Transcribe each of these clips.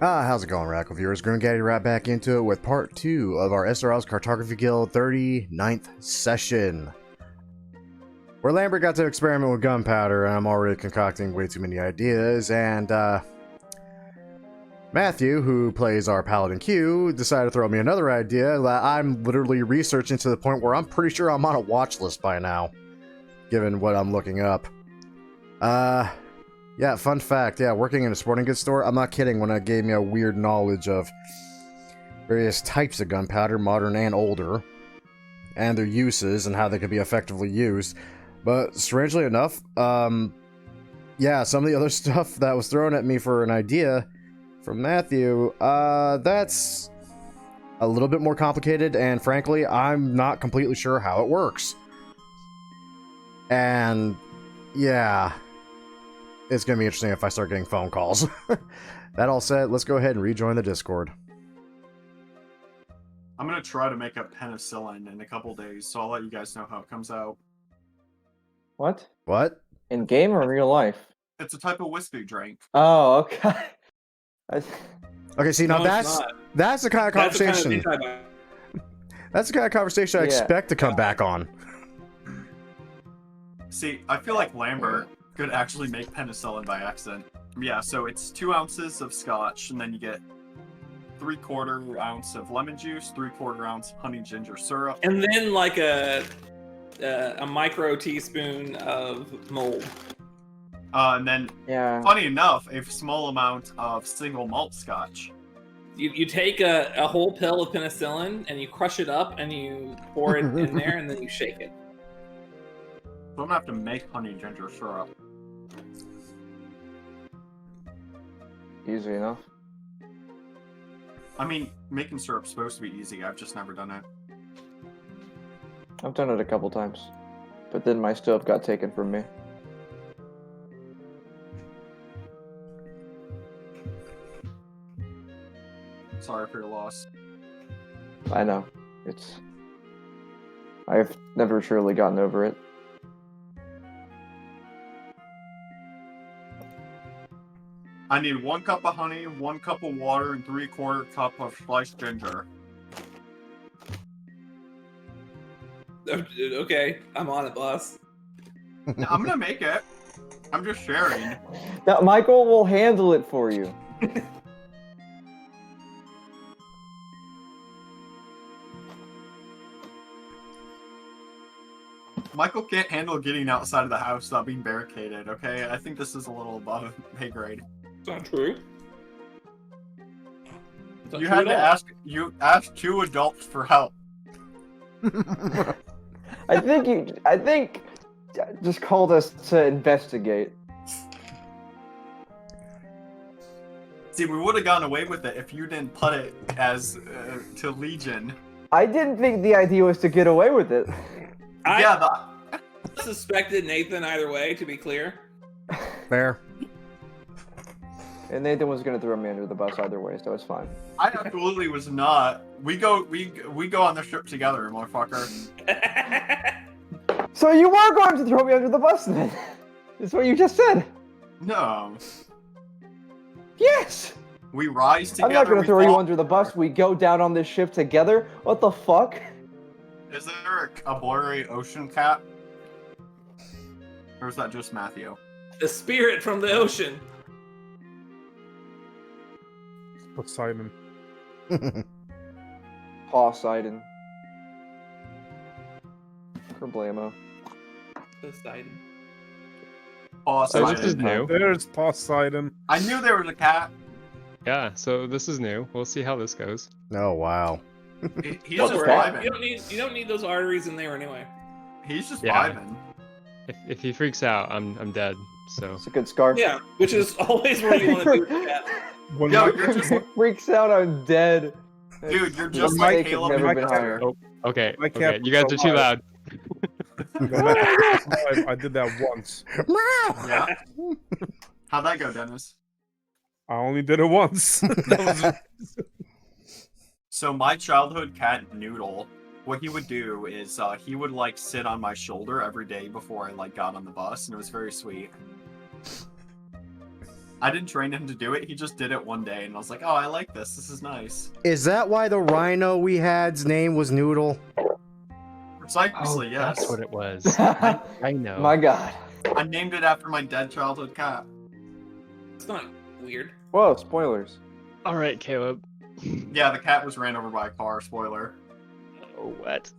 How's it going, Rackle viewers? Gaddy right back into it with part 2 of our Esterisle Cartography Guild 39th session. Where Lambert got to experiment with gunpowder, and I'm already concocting way too many ideas, and Matthew, who plays our Paladin Q, decided to throw me another idea that I'm literally researching to the point where I'm pretty sure I'm on a watch list by now, given what I'm looking up. Yeah, fun fact, yeah, working in a sporting goods store, I'm not kidding when it gave me a weird knowledge of various types of gunpowder, modern and older, and their uses and how they can be effectively used. But strangely enough, yeah, some of the other stuff that was thrown at me for an idea from Matthew, that's a little bit more complicated, and frankly, I'm not completely sure how it works. And, yeah, it's going to be interesting if I start getting phone calls. That all said, let's go ahead and rejoin the Discord. I'm going to try to make a penicillin in a couple days, so I'll let you guys know how it comes out. What? What? In game or in real life? It's a type of whiskey drink. Oh, okay. Okay, see, now No, that's the kind of conversation. That's the kind of conversation I expect to come back on. See, I feel like Lambert could actually make penicillin by accident. Yeah, so it's 2 ounces of scotch, and then you get 3/4 ounce of lemon juice, 3/4 ounce honey ginger syrup, and then like a micro teaspoon of mold. And then, funny enough, a small amount of single malt scotch. You take a whole pill of penicillin and you crush it up and you pour it in there and then you shake it. So I'm gonna have to make honey ginger syrup. Easy enough. I mean, making syrup's supposed to be easy. I've just never done it. I've done it a couple times, but then my stove got taken from me. Sorry for your loss. I know. I've never truly gotten over it. I need 1 cup of honey, 1 cup of water, and 3/4 cup of sliced ginger. Okay, I'm on it, boss. I'm gonna make it. I'm just sharing. Now, Michael will handle it for you. Michael can't handle getting outside of the house without being barricaded, okay? I think this is a little above pay grade. It's not true. You had to ask. You asked 2 adults for help. I think just called us to investigate. See, we would have gone away with it if you didn't put it as to Legion. I didn't think the idea was to get away with it. I suspected Nathan either way, to be clear. Fair. And Nathan was gonna throw me under the bus either way, so it's fine. I absolutely was not. We go on the ship together, motherfucker. So you were going to throw me under the bus then? That's what you just said. No. Yes. We rise together. I'm not gonna throw you under the bus. We go down on this ship together. What the fuck? Is there a blurry ocean cat? Or is that just Matthew? The spirit from the ocean. Poseidon. Poseidon. Problemo. Poseidon. Poseidon. This is new. There's Poseidon. I knew there was a cat. Yeah, so this is new. We'll see how this goes. Oh, wow. He's just vibing. You don't need those arteries in there anyway. He's just vibing. If he freaks out, I'm dead. So it's a good scarf. Yeah, which is always what you want to do with the cat. Yo, you're just freaks out. I'm dead. Dude, you're just like Caleb. Never been higher. Oh, okay. Okay, you guys are too loud. I did that once. Yeah. How'd that go, Dennis? I only did it once. So my childhood cat Noodle, what he would do is he would like sit on my shoulder every day before I like got on the bus, and it was very sweet. I didn't train him to do it. He just did it one day, and I was like, "Oh, I like this. This is nice." Is that why the rhino we had's name was Noodle? Precisely, yes. That's what it was. I know. My God. I named it after my dead childhood cat. It's not weird. Whoa, spoilers. All right, Caleb. Yeah, the cat was ran over by a car. Spoiler. Oh, what?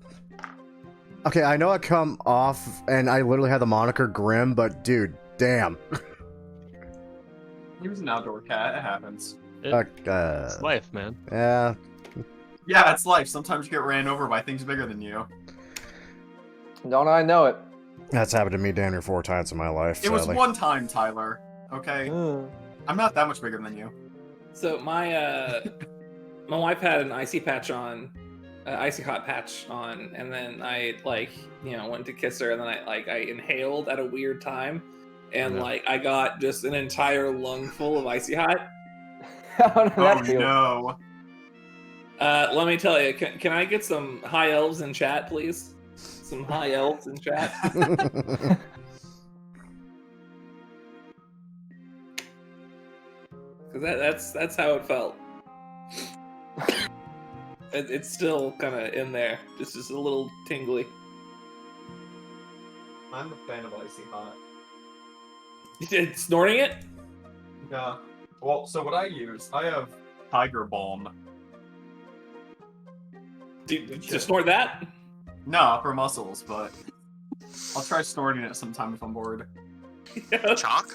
Okay, I know I come off and I literally had the moniker Grim, but dude, damn. He was an outdoor cat. It happens. It's life, man. Yeah. Yeah, it's life. Sometimes you get ran over by things bigger than you. Don't I know it? That's happened to me damn near 4 times in my life. It was sadly. one time, Tyler. Okay? Mm. I'm not that much bigger than you. So my my wife had an icy patch on, icy hot patch on, and then I went to kiss her, and then I inhaled at a weird time, and Yeah. I got just an entire lung full of icy hot. How did Oh that feel? no. Let me tell you, can I get some high elves in chat, please? Some high elves in chat. Because that's how it felt. It's still kind of in there, just a little tingly. I'm a fan of icy hot. Snorting it? Yeah. Well, so what I use, I have Tiger Balm. To snort that? No, for muscles, but I'll try snorting it sometime if I'm bored. Chalk?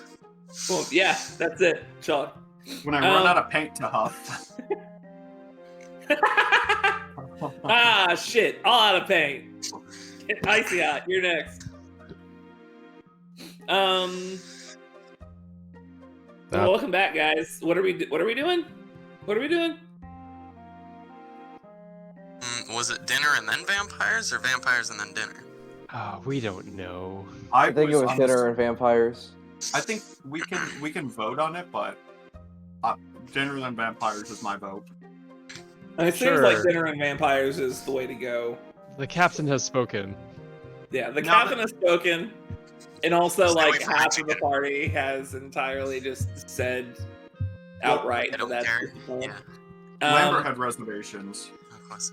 Well, yeah, that's it. Chalk. When I run out of paint to huff. Ah, shit. All out of paint. Icy hot. You're next. Welcome back, guys. What are we doing? What are we doing? Was it dinner and then vampires, or vampires and then dinner? Oh, we don't know. I think it was dinner and vampires. I think we can vote on it, but dinner and vampires is my vote. It seems like dinner and vampires is the way to go. The captain has spoken. Yeah, the captain has spoken, and also Stay away from my half of the chicken. party has entirely just said outright I don't that that's care. the plan. Yeah, Lambert had reservations. of course.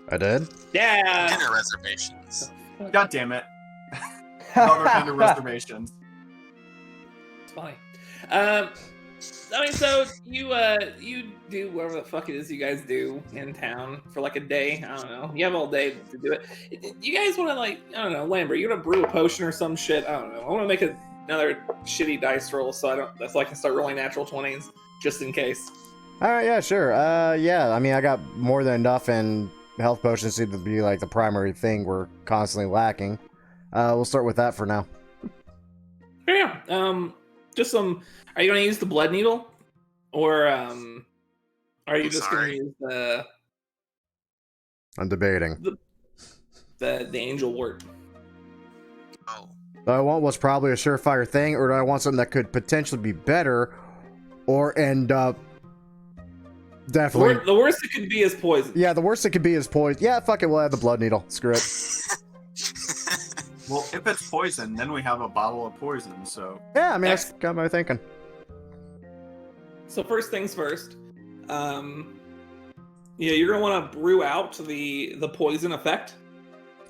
I did? Yeah. Dinner reservations. God damn it. Other kind of reservations. It's funny. I mean, so you do whatever the fuck it is you guys do in town for like a day. I don't know. You have all day to do it. You guys want to I don't know, Lambert? You want to brew a potion or some shit? I don't know. I want to make another shitty dice roll so I can start rolling natural 20s just in case. Alright, yeah, sure. Yeah, I mean, I got more than enough, and health potions seem to be like the primary thing we're constantly lacking. We'll start with that for now. Yeah. Just some. Are you going to use the blood needle, or are you just going to use the I'm debating. the angel wort? Oh. Do I want what's probably a surefire thing, or do I want something that could potentially be better, or end up definitely... The worst it could be is poison. Yeah, the worst it could be is poison. Yeah, fuck it, we'll have the blood needle. Screw it. Well, if it's poison, then we have a bottle of poison, so... Yeah, I mean, that's kind of my thinking. So first things first, you're gonna want to brew out the poison effect.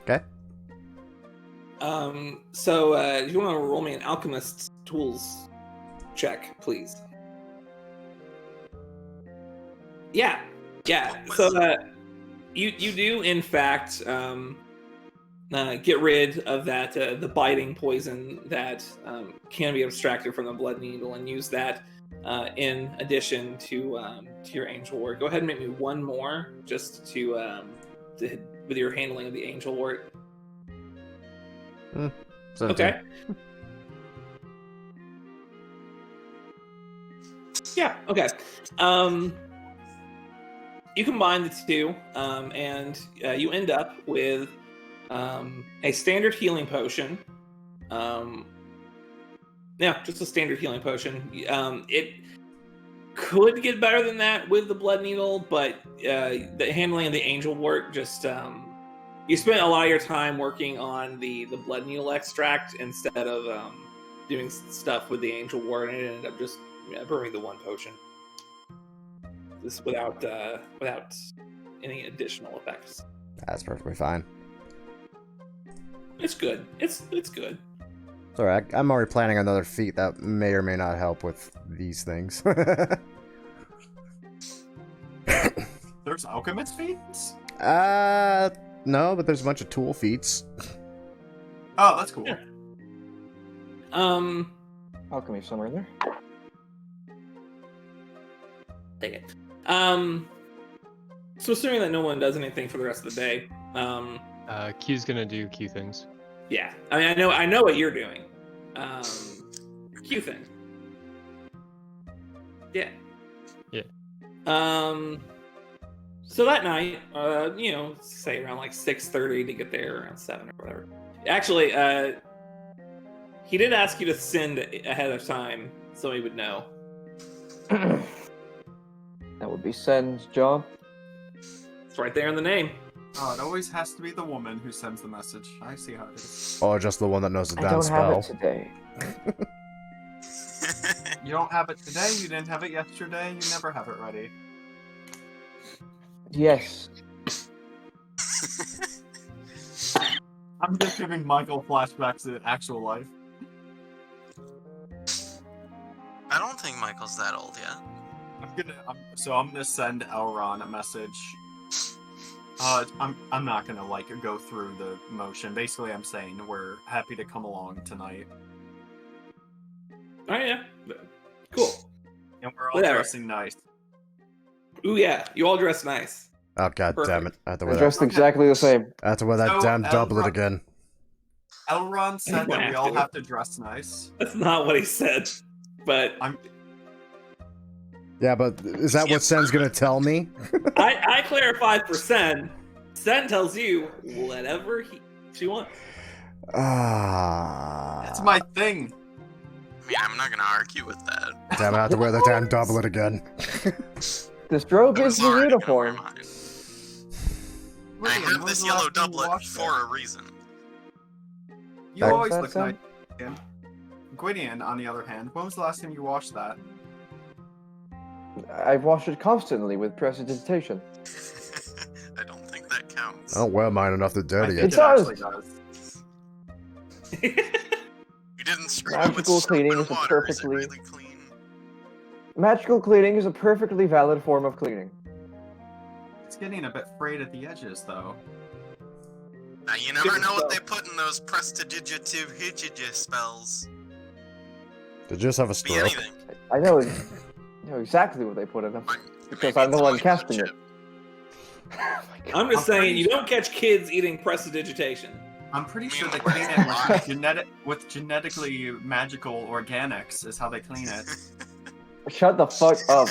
Okay. So you want to roll me an alchemist's tools check, please. Yeah. So you do in fact get rid of that the biting poison that can be abstracted from the blood needle, and use that in addition to your angel wort. Go ahead and make me one more just to with your handling of the angel wort. Okay. Yeah. Okay. You combine the two, and you end up with a standard healing potion. Yeah, just a standard healing potion. It could get better than that with the blood needle, but the handling of the angel wort just you spent a lot of your time working on the blood needle extract instead of doing stuff with the angel wort, and it ended up just brewing the one potion. This without any additional effects. That's perfectly fine. It's good. It's good. Sorry, I'm already planning another feat that may or may not help with these things. There's alchemist feats? No, but there's a bunch of tool feats. Oh, that's cool. Yeah. Alchemy somewhere in there. Take it. So assuming that no one does anything for the rest of the day, Q's gonna do Q things. yeah. I mean, I know what you're doing. Q thing. Yeah. Yeah. So that night, say around like 6:30 to get there, around 7 or whatever. Actually, he did ask you to send ahead of time so he would know. That would be Sen's job. It's right there in the name. Oh, it always has to be the woman who sends the message. I see how it is. Or just the one that knows the I damn don't have spell. it today. You don't have it today, you didn't have it yesterday, you never have it ready. Yes. I'm just giving Michael flashbacks to actual life. I don't think Michael's that old yet. I'm gonna send Elron a message. I'm not gonna go through the motion. Basically, I'm saying we're happy to come along tonight, Oh yeah, cool. and we're all Whatever. dressing nice. Ooh yeah, you all dress nice. Oh, god damn it. Perfect. I have to They're wear that, dressed exactly the same. I have to wear that So, damn doublet Elron- again. Elron said You that we have all to. have to dress nice. That's not what he said, but Yeah, but is that what Sen's gonna tell me? I clarified for Sen. Sen tells you whatever she wants. That's my thing. I mean, I'm not gonna argue with that. Damn, I have to wear the damn doublet again. This robe I is was the already gonna wear uniform. mine. I William, when have was this the yellow last time you doublet washed for it? a reason. You That- always That look sound- nice. Gwydion. Gwydion, on the other hand, when was the last time you washed that? I wash it constantly with prestidigitation. I don't think that counts. I don't wear mine enough to I dirty think it. It does. actually does. You didn't scrub it with Magical soap cleaning and is a water. Is it perfectly- really clean? Magical cleaning is a perfectly valid form of cleaning. It's getting a bit frayed at the edges, though. Now, you never Different know what spell. they put in those prestidigitative hijija spells. Did you just have a Be stroke? anything. I know exactly what they put in them. Because I'm the one casting it. I'm just I'm saying pretty you sure- don't catch kids eating prestidigitation. I'm pretty sure they mean, clean it why? with genetically magical organics is how they clean it. Shut the fuck up.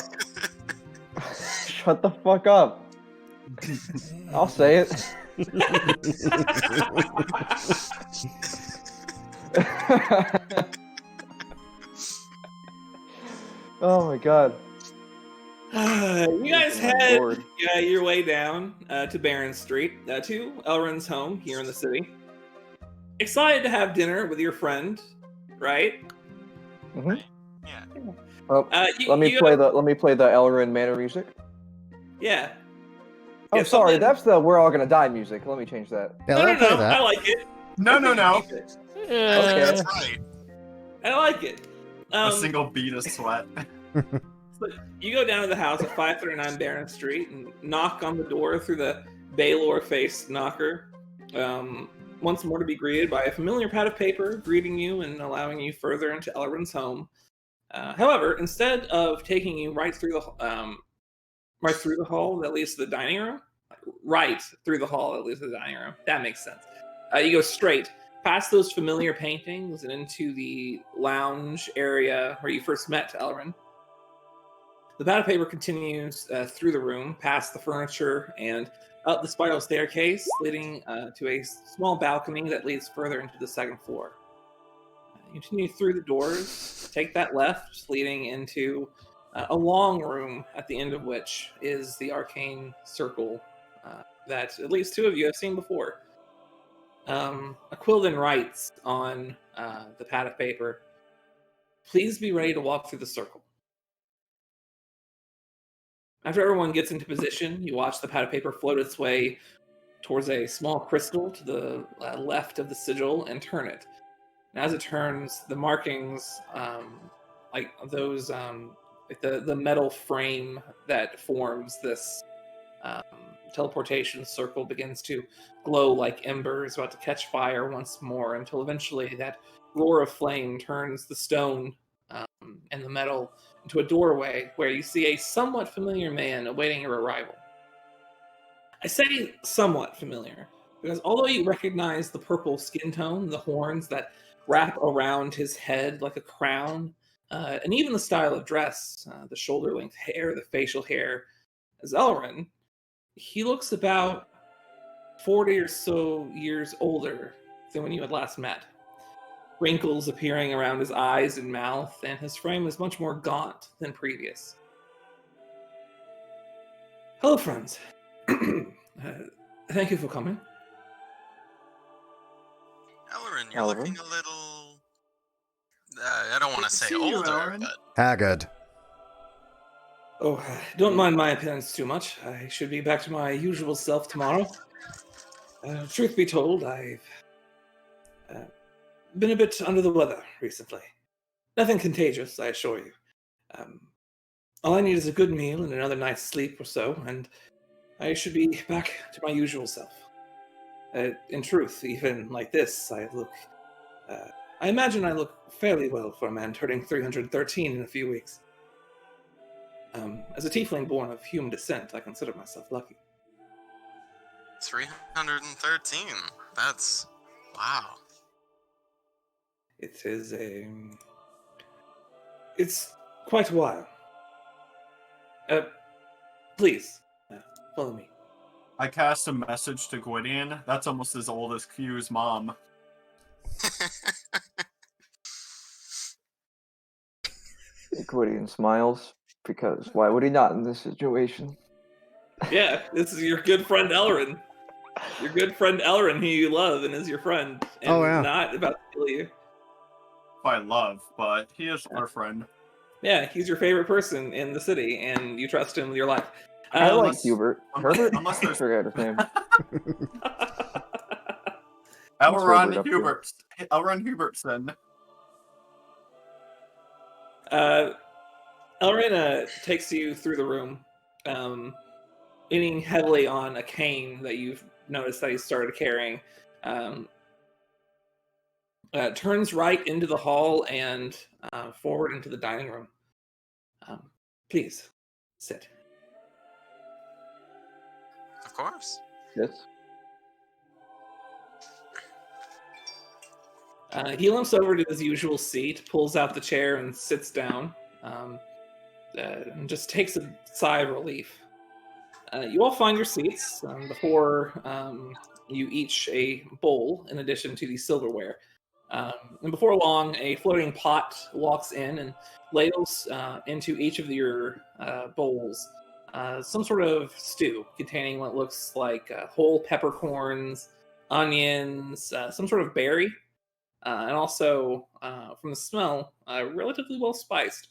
Shut the fuck up. I'll say it. Oh my god. You guys Oh my head lord. your way down to Barron Street, to Elrond's home here in the city. Excited to have dinner with your friend, right? Mhm. Yeah. Well, You- let me you play gotta- the Elrin manor music. Yeah. Oh, Yeah, sorry, something- that's the "We're All Gonna Die" music. Let me change that. Yeah, No, let no, me play no. that. I like it. No, no, no. Okay. That's right. I like it. A single bead of sweat. So you go down to the house at 539 Barron Street and knock on the door through the Baylor-faced knocker. Once more to be greeted by a familiar pad of paper greeting you and allowing you further into Elrond's home. However, instead of taking you right through the hall that leads to the dining room, right through the hall that leads to the dining room. That makes sense. You go straight past those familiar paintings and into the lounge area where you first met Elrond. The pad of paper continues through the room, past the furniture, and up the spiral staircase, leading to a small balcony that leads further into the second floor. You continue through the doors, take that left, leading into a long room, at the end of which is the Arcane Circle that at least two of you have seen before. Aquildan writes on the pad of paper, "Please be ready to walk through the circle. After everyone gets into position, you watch the pad of paper float its way towards a small crystal to the left of the sigil and turn it. And as it turns, the markings, like those, like the metal frame that forms this teleportation circle begins to glow like embers about to catch fire once more until eventually that roar of flame turns the stone and the metal into a doorway where you see a somewhat familiar man awaiting your arrival. I say somewhat familiar because although you recognize the purple skin tone, the horns that wrap around his head like a crown, and even the style of dress, the shoulder-length hair, the facial hair, as Elrin, he looks about 40 or so years older than when you had last met. Wrinkles appearing around his eyes and mouth, and his frame is much more gaunt than previous. Hello, friends. Thank you for coming. Elrin, you're Elrin? looking a little. I don't want Good to to say see you, older, Elrin. but Haggard. Oh, don't mind my appearance too much. I should be back to my usual self tomorrow. Truth be told, I've been a bit under the weather recently. Nothing contagious, I assure you. All I need is a good meal and another night's sleep or so, and I should be back to my usual self. In truth, even like this, I imagine I look fairly well for a man turning 313 in a few weeks. As a tiefling born of human descent, I consider myself lucky. 313. That's. Wow. It is it's quite a while. Please, follow me. I cast a message to Gwydion. That's almost as old as Q's mom. Gwydion smiles, because why would he not in this situation? Yeah, this is your good friend Elrin. Your good friend Elrin, who you love and is your friend, and Oh, yeah. not about to kill you. If I love, but he is our friend. Yeah, he's your favorite person in the city, and you trust him with your life. I like unless- Hubert. unless- Herbert? unless I there's- forgot his name. Elron Herbert up to? Hubert. Elron Hubertson. Elrin takes you through the room, leaning heavily on a cane that you've noticed that he started carrying. Turns right into the hall and forward into the dining room. Please, sit. Of course. Yes. He limps over to his usual seat, pulls out the chair, and sits down, and just takes a sigh of relief. You all find your seats before you each a bowl in addition to the silverware. And before long, a floating pot walks in and ladles into each of your bowls some sort of stew containing what looks like whole peppercorns, onions, some sort of berry, and also, from the smell, relatively well spiced.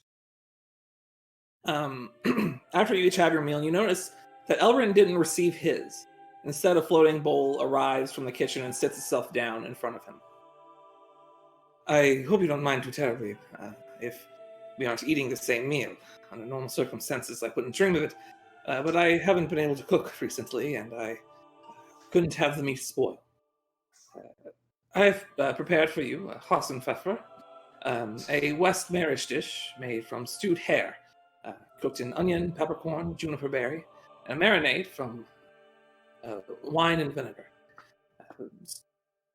After you each have your meal, you notice that Elrin didn't receive his. Instead, a floating bowl arrives from the kitchen and sits itself down in front of him. I hope you don't mind too terribly if we aren't eating the same meal. Under normal circumstances, I wouldn't dream of it, but I haven't been able to cook recently, and I couldn't have the meat spoil. I've prepared for you a Hassenpfeffer, a West Marish dish made from stewed hare, cooked in onion, peppercorn, juniper berry, and a marinade from wine and vinegar.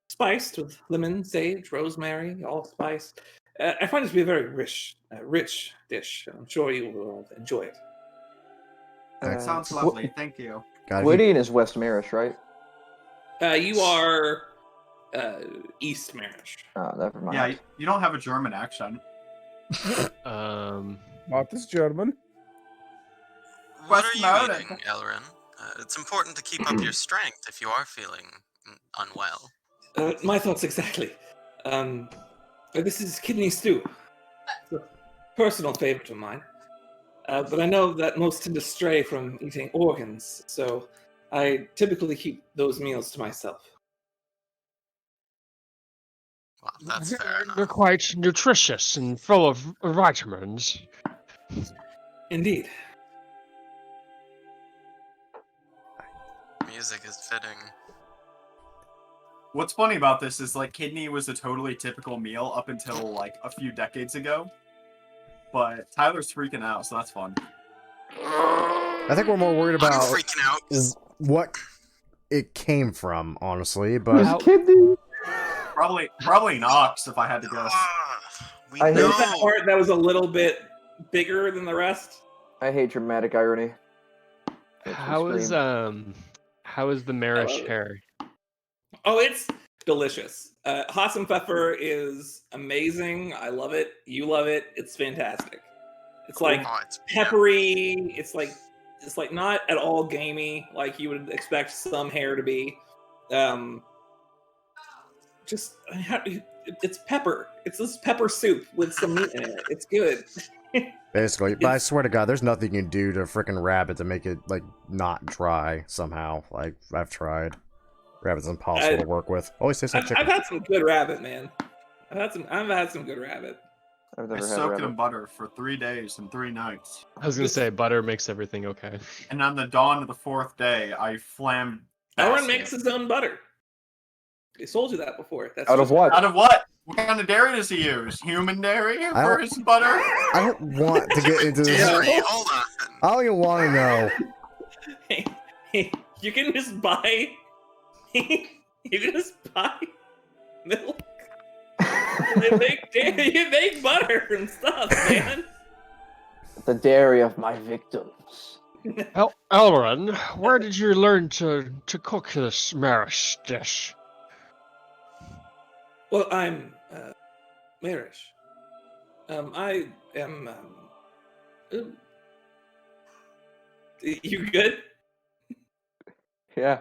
Spiced with lemon, sage, rosemary, allspice. I find it to be a very rich dish. I'm sure you will enjoy it. Sounds lovely. Thank you. God, he- Gwydion is West Marish, right? You are East Marish. Oh, never mind. Yeah, you don't have a German accent. Not this German. What West are you Nordic. eating, Elrin? It's important to keep up your strength if you are feeling unwell. My thoughts exactly. This is kidney stew. It's a personal favorite of mine. But I know that most tend to stray from eating organs, so I typically keep those meals to myself. Well, that's fair They're enough. quite nutritious and full of vitamins. Indeed. Music is fitting. What's funny about this is like kidney was a totally typical meal up until like a few decades ago, but Tyler's freaking out, so that's fun. I think we're more worried I'm about freaking out. 'Cause what it came from, honestly. But How- Kidney. Probably Nox, if I had to guess. we I hate know. That part that was a little bit bigger than the rest. I hate dramatic irony. Makes me How is scream. how is the marish it. hair? Oh, it's delicious. Hassam Pfeffer is amazing. I love it. You love it. It's fantastic. It's like Oh, it's peppery. It's like not at all gamey like you would expect some hair to be. Just it's pepper. It's this pepper soup with some meat in it. It's good. basically, but I swear to God, there's nothing you can do to frickin' rabbit to make it like not dry somehow. Like I've tried. Rabbit's impossible to work with. Always tastes like I've chicken. had some good rabbit, man. I've had some good rabbit. I've I never had soaked it in rabbit. butter for 3 days and 3 nights. I was gonna say butter makes everything okay. And on the dawn of the 4th day, I flammed Aaron basket. makes his own butter. He sold you that before. That's Out of just- what? Out of what? What kind of dairy does he use? Human dairy for don't- his butter? I don't want to get into this. Dairy, hold on. I don't even want to know. Hey, you can just buy. You can just buy milk. You make butter and stuff, man. The dairy of my victims. Elrond, where did you learn to cook this marish dish? Well, I'm Marish. I am. You good? Yeah.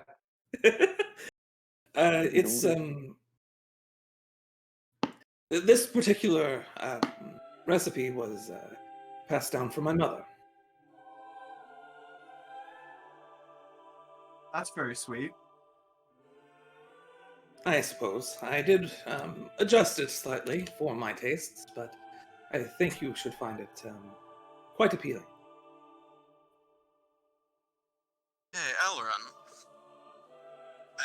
It's This particular recipe was passed down from my mother. That's very sweet. I suppose I did adjust it slightly for my tastes, but I think you should find it quite appealing. Hey, Elrond.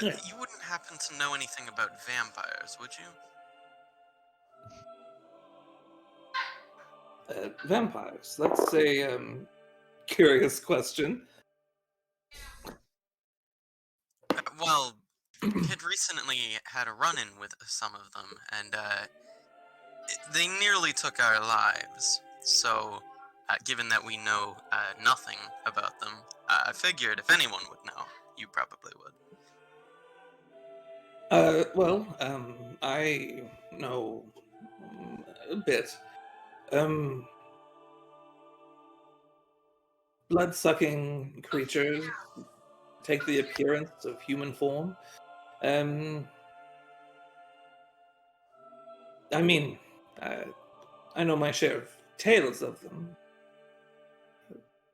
Yeah. You wouldn't happen to know anything about vampires, would you? Vampires. That's a curious question. Well, had recently had a run-in with some of them, and they nearly took our lives. So, given that we know nothing about them, I figured if anyone would know, you probably would. I know a bit. Blood-sucking creatures take the appearance of human form. I mean, I know my share of tales of them.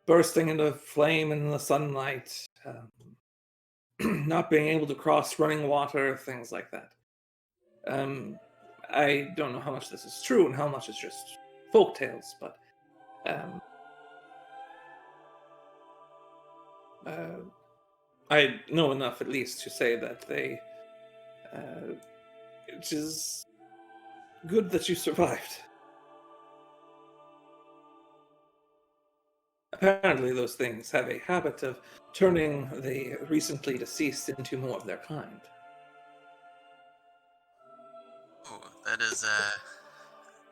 Bursting into flame in the sunlight, not being able to cross running water, things like that. I don't know how much this is true and how much is just folk tales, but I know enough at least to say that they, it is good that you survived. Apparently those things have a habit of turning the recently deceased into more of their kind. Oh, that is,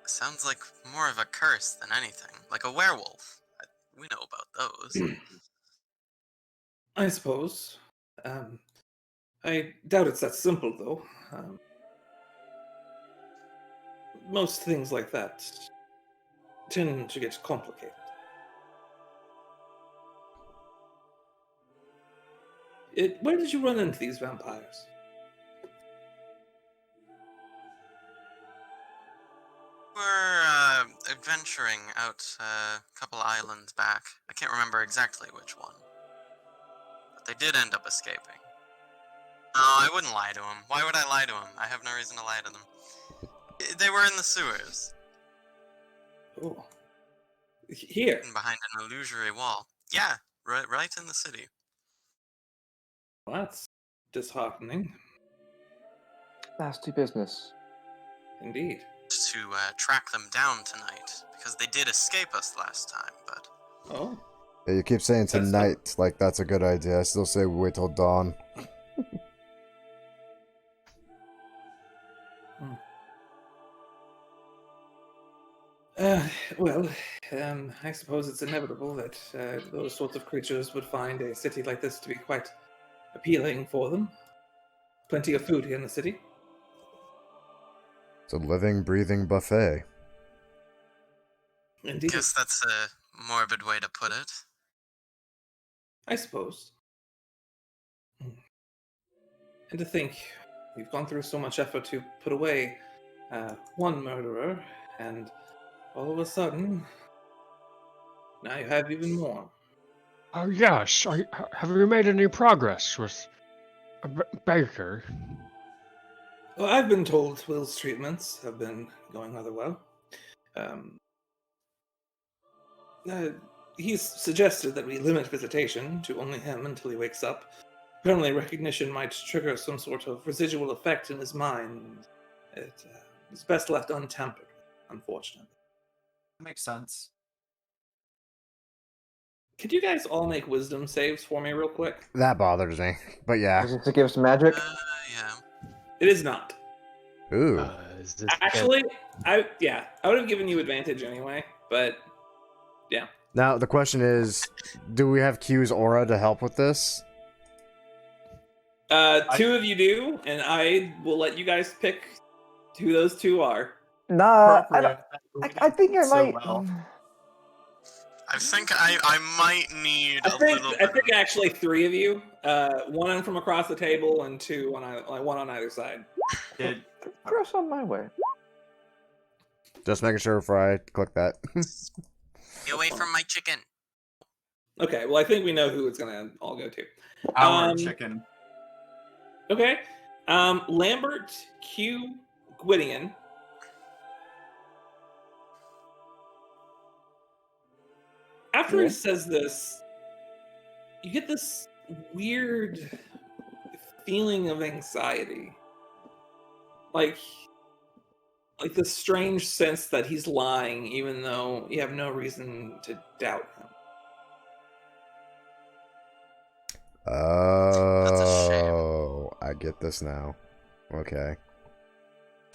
sounds like more of a curse than anything. Like a werewolf. We know about those. I suppose. I doubt it's that simple, though. Most things like that tend to get complicated. Where did you run into these vampires? We're venturing out a couple islands back. I can't remember exactly which one. But they did end up escaping. No, I wouldn't lie to him. Why would I lie to him? I have no reason to lie to them. They were in the sewers. Oh. Here. Hidden behind an illusory wall. Yeah, right in the city. Well, that's disheartening. Nasty business. Indeed. To track them down tonight, because they did escape us last time, but... Oh. Yeah, you keep saying That's tonight, like that's a good idea. I still say wait till dawn. Well, I suppose it's inevitable that those sorts of creatures would find a city like this to be quite appealing for them. Plenty of food here in the city. It's a living, breathing buffet. Indeed. Guess that's a morbid way to put it. I suppose. And to think, you've gone through so much effort to put away one murderer, and all of a sudden, now you have even more. Oh, yes. Have you made any progress with Baker? Well, I've been told Will's treatments have been going rather well. He's suggested that we limit visitation to only him until he wakes up. Apparently, recognition might trigger some sort of residual effect in his mind. It's best left untampered, unfortunately. Makes sense. Could you guys all make wisdom saves for me real quick? That bothers me. But yeah. Is it to give us magic? Yeah. It is not. Ooh. Is this Actually, I would have given you advantage anyway, but yeah. Now, the question is, do we have Q's aura to help with this? Two of you do, and I will let you guys pick who those two are. Nah, I think I So might. well. I think I might need I a little bit think actually three of you. One from across the table and two one on either side. Did Cross on my way. Just making sure before I click that. Get away from my chicken. Okay, well I think we know who it's gonna all go to. our chicken. Okay. Lambert, Q, Gwydion. After he Yeah. says this, you get this weird feeling of anxiety. Like this strange sense that he's lying, even though you have no reason to doubt him. Oh, I get this now. Okay.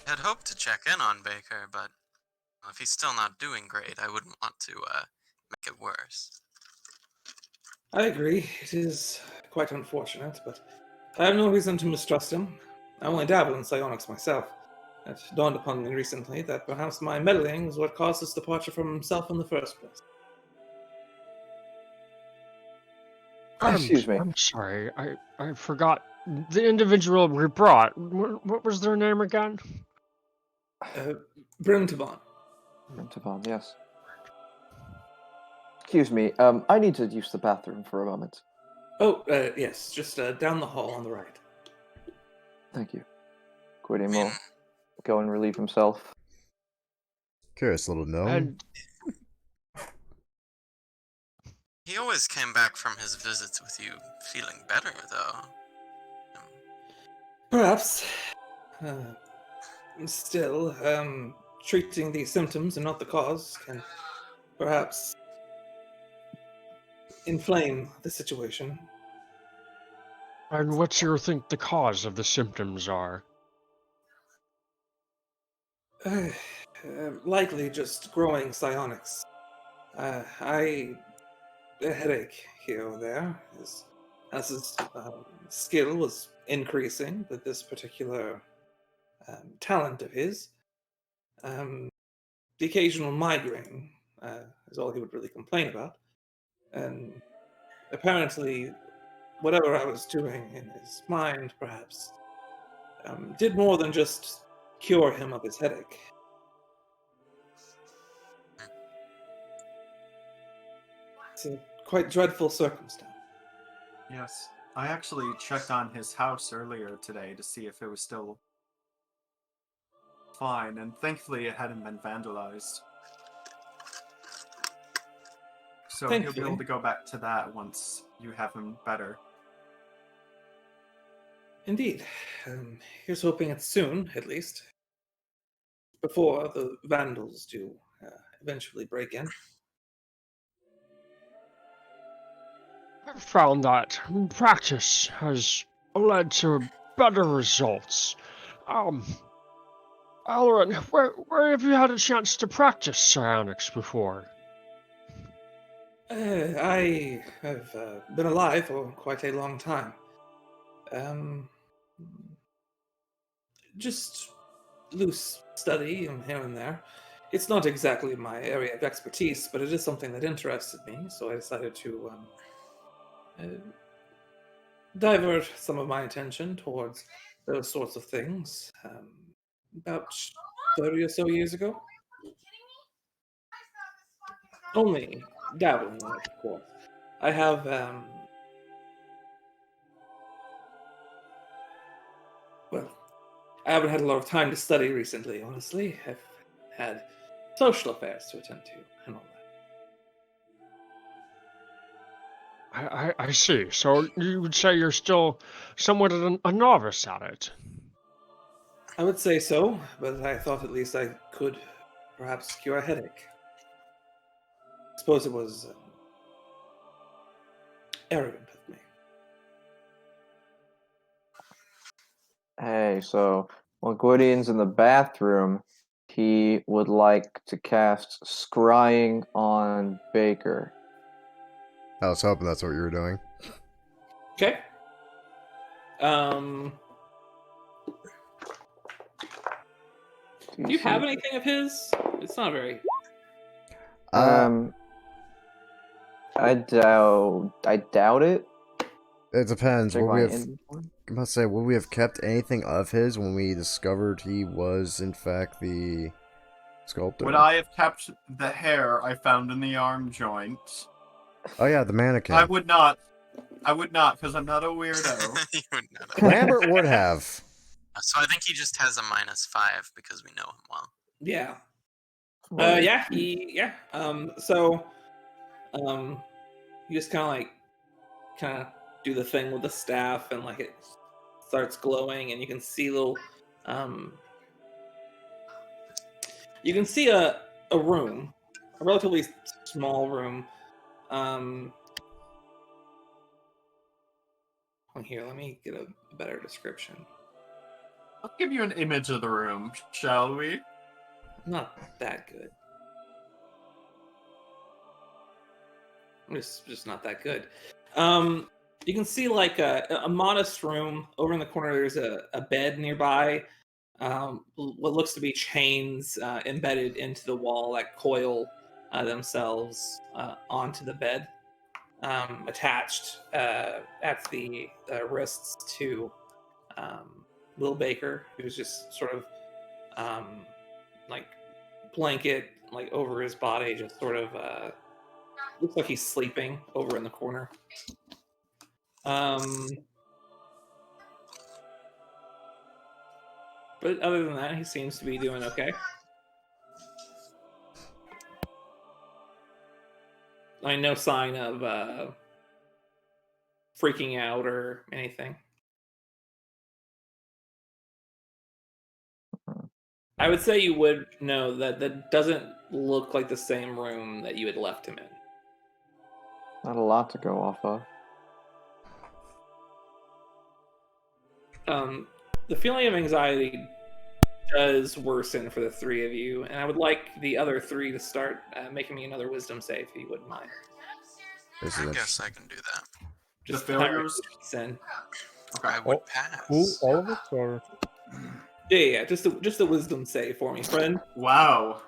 I'd hoped to check in on Baker, but if he's still not doing great, I wouldn't want to make it worse. I agree. It is quite unfortunate, but I have no reason to mistrust him. I only dabble in psionics myself. It dawned upon me recently that perhaps my meddling was what caused his departure from himself in the first place. Excuse me. I'm sorry. I forgot the individual we brought. What was their name again? Brimtabon. Tavon, yes. Excuse me, I need to use the bathroom for a moment. Oh, yes, just down the hall on the right. Thank you. Gwydion will go and relieve himself. Curious little gnome. And He always came back from his visits with you feeling better, though. Perhaps. Still, treating the symptoms and not the cause can perhaps inflame the situation. what's your think the cause of the symptoms are? Likely just growing psionics. A headache here or there. As his skill was increasing with this particular talent of his, the occasional migraine is all he would really complain about. And apparently, whatever I was doing in his mind, perhaps, did more than just cure him of his headache. It's a quite dreadful circumstance. Yes. I actually checked on his house earlier today to see if it was still fine, and thankfully it hadn't been vandalized. So he'll be Thankfully. able to go back to that once you have him better. Indeed. Here's hoping it's soon, at least. Before the vandals do eventually break in. I've found that practice has led to better results. Alran, where have you had a chance to practice psionics before? I have been alive for quite a long time. Just loose study here and there. It's not exactly my area of expertise, but it is something that interested me, so I decided to divert some of my attention towards those sorts of things. About 30 or so years ago. Only dabbling in it, of course. I have well, I haven't had a lot of time to study recently, honestly. I've had social affairs to attend to and all that. I see. So you would say you're still somewhat a novice at it? I would say so, but I thought at least I could perhaps cure a headache. I suppose it was arrogant of me. Hey, so while Gwydion's in the bathroom, he would like to cast Scrying on Baker. I was hoping that's what you were doing. Okay. Do you have anything of his? It's not very. I doubt it. It depends. Check Will my we have? inventory. I'm about to say, would we have kept anything of his when we discovered he was, in fact, the sculptor? Would I have kept the hair I found in the arm joint? Oh yeah, the mannequin. I would not. I would not, because I'm not a weirdo. You would know that. Lambert would have. So I think he just has a -5 because we know him well. Yeah. Right. So, you just kind of do the thing with the staff, and like it starts glowing, and you can see little, you can see a room, a relatively small room. Here, let me get a better description. I'll give you an image of the room, shall we? Not that good. Just not that good. You can see like a modest room. Over in the corner, there's a bed nearby. What looks to be chains embedded into the wall that coil themselves onto the bed, attached at the wrists to Lil Baker, who's just sort of like blanket like over his body, just sort of looks like he's sleeping over in the corner. But other than that, he seems to be doing okay. I mean, no sign of freaking out or anything. I would say you would know that that doesn't look like the same room that you had left him in. Not a lot to go off of. The feeling of anxiety does worsen for the three of you, and I would like the other three to start making me another wisdom save, if you wouldn't mind. This is I guess I can do that. Just The failures? Sin. Okay. I would pass. Who? All of us? Or Yeah, just a wisdom save for me, friend. Wow.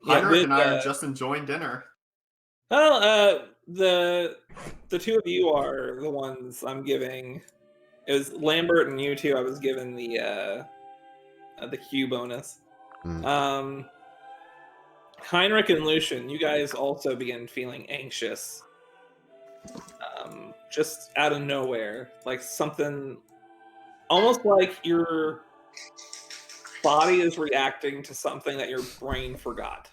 Heinrich and I are just enjoying dinner. Well, the two of you are the ones I'm giving. It was Lambert and you two. I was given the Q bonus. Heinrich and Lucian, you guys also begin feeling anxious. Just out of nowhere. Like something, almost like your body is reacting to something that your brain forgot.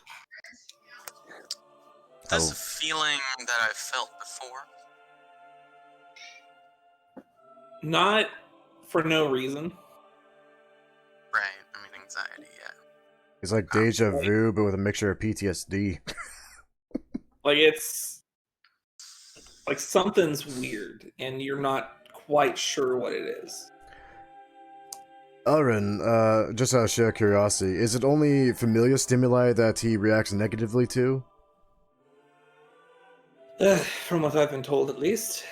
This Oh. feeling that I felt before. Not for no reason. Right, I mean, anxiety, yeah. It's like deja vu, but with a mixture of PTSD. Like it's like something's weird, and you're not quite sure what it is. Elrin, just out of sheer curiosity, is it only familiar stimuli that he reacts negatively to? From what I've been told, at least,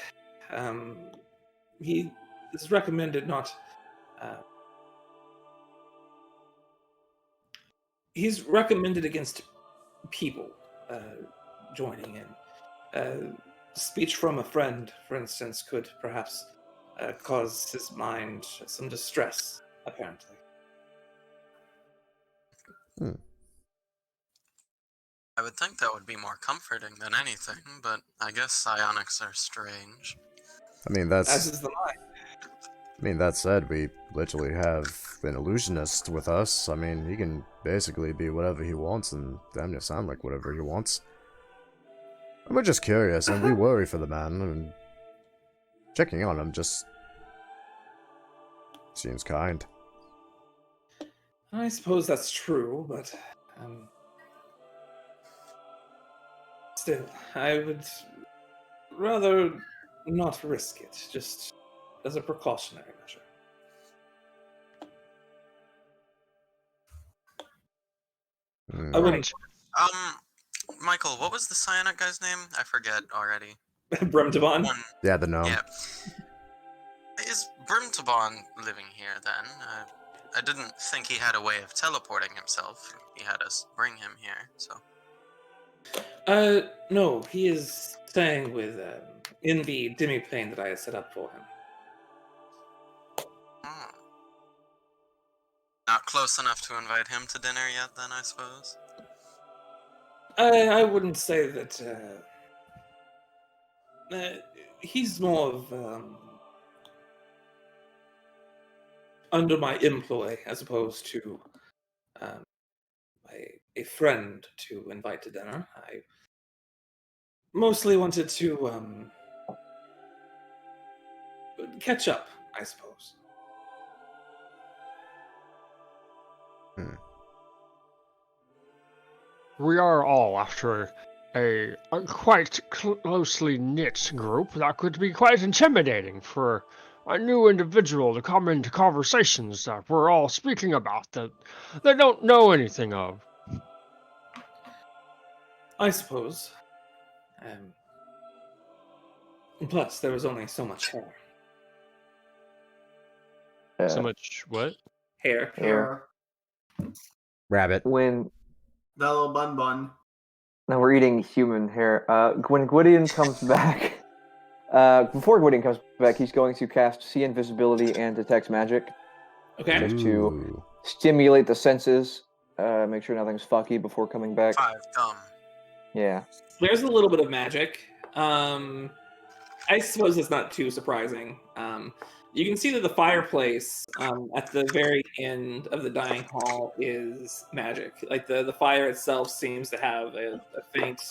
he is recommended not. He's recommended against people joining in. Speech from a friend, for instance, could perhaps cause his mind some distress, apparently. I would think that would be more comforting than anything, but I guess psionics are strange. I mean, As is the mind. that said, we literally have an illusionist with us. I mean, he can basically be whatever he wants and damn near sound like whatever he wants. And we're just curious, and we worry for the man, and checking on him just seems kind. I suppose that's true, but still, I would rather not risk it, just as a precautionary measure. I wouldn't. Michael, what was the psionic guy's name? I forget already. Brumtabon? Yeah, the gnome. Yeah. Is Brimtabon living here then? I didn't think he had a way of teleporting himself. He had us bring him here, so. No, he is staying with, in the demi-plane that I had set up for him. Not close enough to invite him to dinner yet, then, I suppose? I wouldn't say that, he's more of, under my employ, as opposed to, a friend to invite to dinner. I mostly wanted to, catch up, I suppose. We are all after a quite closely knit group that could be quite intimidating for a new individual to come into conversations that we're all speaking about that they don't know anything of. I suppose. Plus, there was only so much hair. So much what? Hair. Hair. Rabbit. When That little bun. now we're eating human hair. When Gwydion comes back, before Gwydion comes back, he's going to cast See Invisibility and Detect Magic, Okay. just to stimulate the senses, make sure nothing's fucky before coming back. 5 gum. Yeah. There's a little bit of magic. I suppose it's not too surprising. You can see that the fireplace at the very end of the dining hall is magic. Like the fire itself seems to have a faint,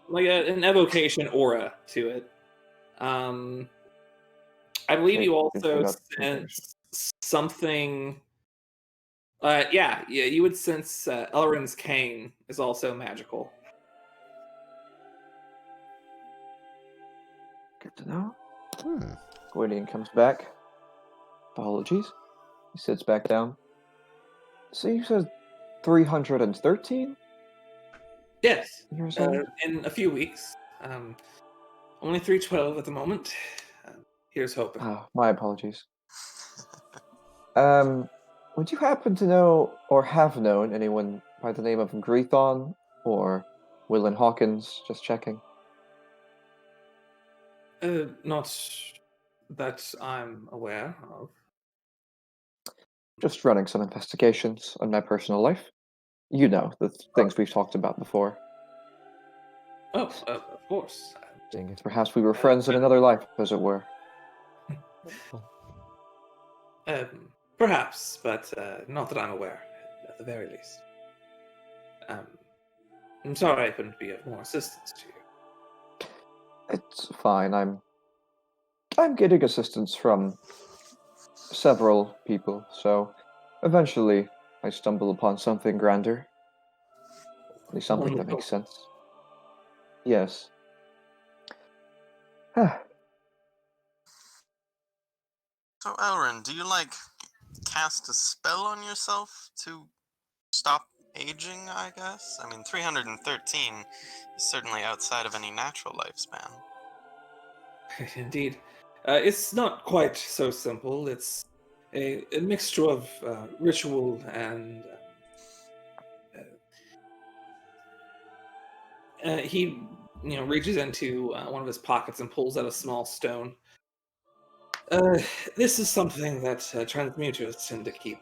like an evocation aura to it. I believe you also sense something. Yeah, you would sense Elrin's cane is also magical. Good to know. Gwydion comes back. Apologies. He sits back down. So you said 313 Yes. years old? In a few weeks. Only 312 at the moment. Here's hoping. Oh, my apologies. Would you happen to know or have known anyone by the name of Grethon or Willen Hawkins? Just checking. Not that I'm aware of. just running some investigations on my personal life. You know, the things we've talked about before. Oh, of course. Seeing if perhaps we were friends in another life, as it were. Perhaps, but not that I'm aware, at the very least. I'm sorry I couldn't be of more assistance to you. It's fine. I'm getting assistance from several people, so eventually I stumble upon something grander. At least something that makes sense. Yes. So, Elrin, do you, cast a spell on yourself to stop aging, I guess? I mean, 313 is certainly outside of any natural lifespan. Indeed. It's not quite so simple. It's a mixture of ritual and... he reaches into one of his pockets and pulls out a small stone. This is something that transmuters tend to keep.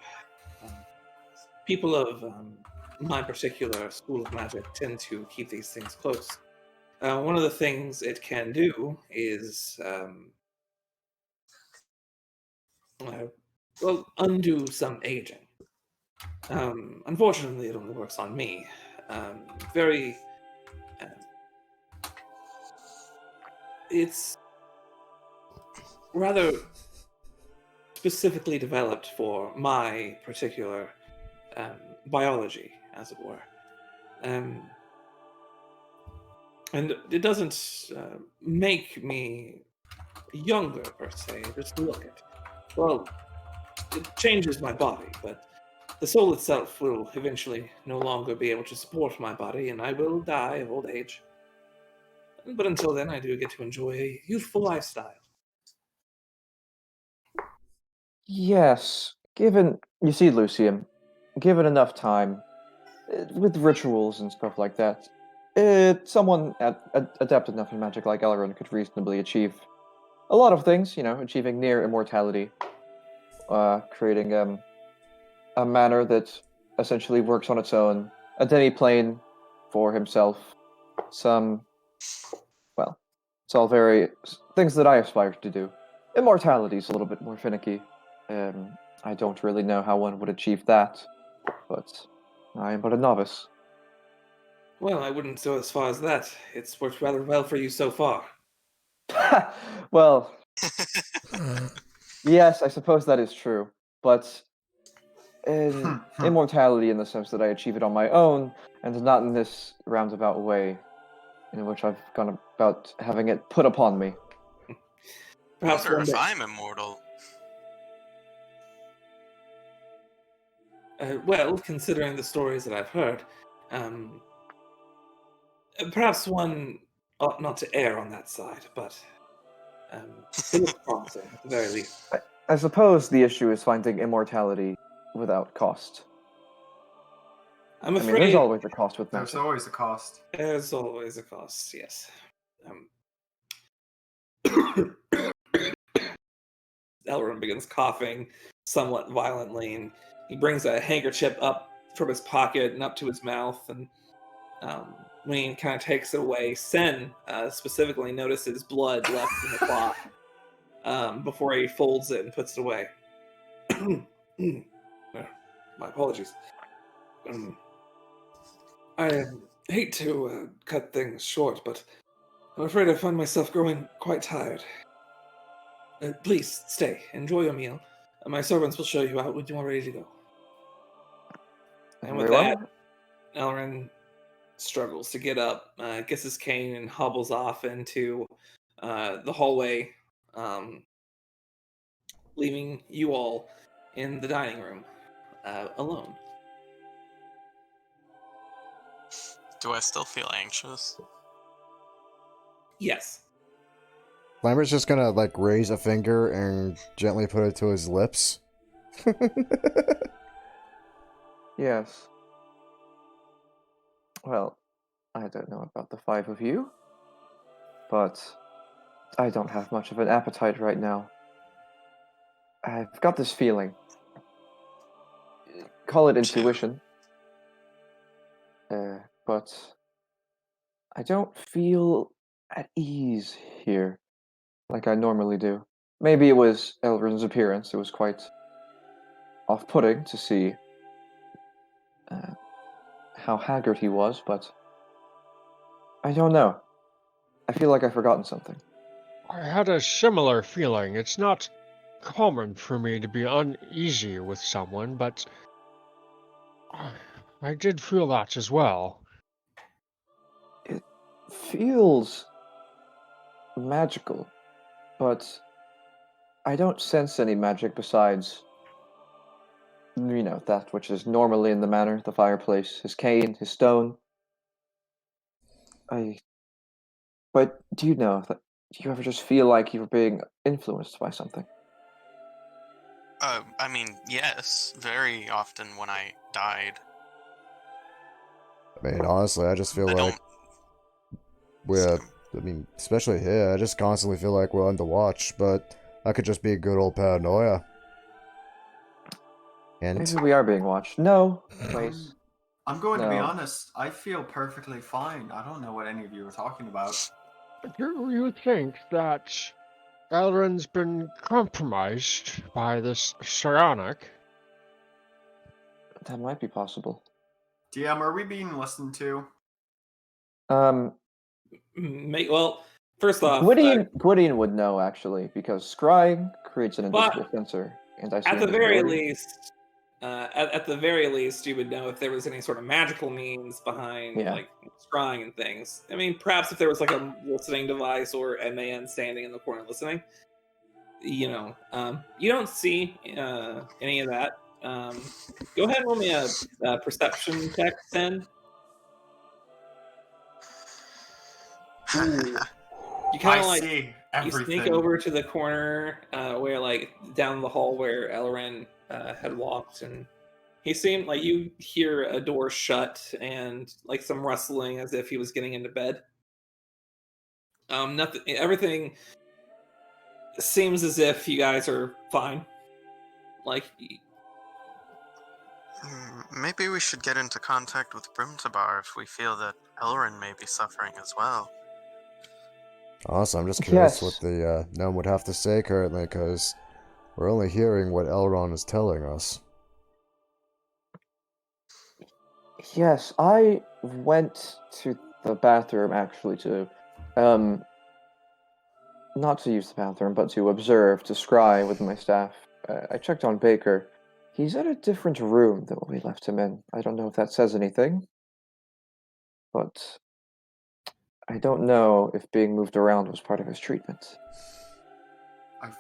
People of my particular school of magic tend to keep these things close. One of the things it can do is, undo some aging. Unfortunately, it only works on me. Very... it's rather specifically developed for my particular biology, as it were. And it doesn't make me younger, per se, just to look at. Well, it changes my body, but the soul itself will eventually no longer be able to support my body, and I will die of old age. But until then, I do get to enjoy a youthful lifestyle. Yes. You see, Lucian, given enough time, with rituals and stuff like that, someone adept enough in magic like Elrond could reasonably achieve a lot of things, achieving near immortality, creating a manner that essentially works on its own, a demi-plane for himself, it's all very things that I aspire to do. Immortality is a little bit more finicky. I don't really know how one would achieve that, but I am but a novice. Well, I wouldn't go as far as that. It's worked rather well for you so far. Well, yes, I suppose that is true, but immortality in the sense that I achieve it on my own, and not in this roundabout way in which I've gone about having it put upon me. Perhaps I wonder if I'm immortal. Well, considering the stories that I've heard, perhaps one ought not to err on that side, but it looks promising at the very least. I suppose the issue is finding immortality without cost. I'm afraid there's always a cost with magic. There's always a cost. There's always a cost, yes. Elrond begins coughing somewhat violently, and he brings a handkerchief up from his pocket and up to his mouth, and when he kind of takes it away, Sen specifically notices blood left in the cloth before he folds it and puts it away. My apologies. I hate to cut things short, but I'm afraid I find myself growing quite tired. Please, stay. Enjoy your meal. My servants will show you out when you are ready to go. And with that, Elrond struggles to get up, gets his cane, and hobbles off into the hallway, leaving you all in the dining room alone. Do I still feel anxious? Yes. Lambert's just gonna, raise a finger and gently put it to his lips. Yes. Well, I don't know about the five of you, but I don't have much of an appetite right now. I've got this feeling call it intuition. But I don't feel at ease here like I normally do. Maybe it was Elrin's appearance. It was quite off-putting to see how haggard he was, but I don't know. I feel like I've forgotten something. I had a similar feeling. It's not common for me to be uneasy with someone, but I did feel that as well. It feels magical, but I don't sense any magic besides, that which is normally in the manor, the fireplace, his cane, his stone. But do you ever just feel like you're being influenced by something? I mean, yes, very often when I died. I mean, honestly, I just feel I like don't. especially here, I just constantly feel like we're under watch, but that could just be a good old paranoia. And Maybe we are being watched. No, wait. I'm going to be No. honest. I feel perfectly fine. I don't know what any of you are talking about. Do you think that Elrin's been compromised by this psionic? That might be possible. DM, are we being listened to? Well, first off, Gwydion would know, actually, because scrying creates an invisible sensor, and I see at the very invisibility. least, at the very least, you would know if there was any sort of magical means behind Yeah. like scrying and things. I mean, perhaps if there was like a listening device or a man standing in the corner listening. You don't see any of that. Go ahead and roll me a perception check, 10. Ooh. You kind of like see you everything. sneak over to the corner where, like, down the hall where Elrin had walked, and he seemed like you hear a door shut and like some rustling as if he was getting into bed. Nothing. Everything seems as if you guys are fine. Like, Maybe we should get into contact with Brimtabar if we feel that Elrin may be suffering as well. honestly, I'm just curious Yes. what the gnome would have to say currently, because we're only hearing what Elrond is telling us. Yes, I went to the bathroom, actually, not to use the bathroom, but to observe, to scry with my staff. I checked on Baker. He's in a different room than what we left him in. I don't know if that says anything, but I don't know if being moved around was part of his treatment.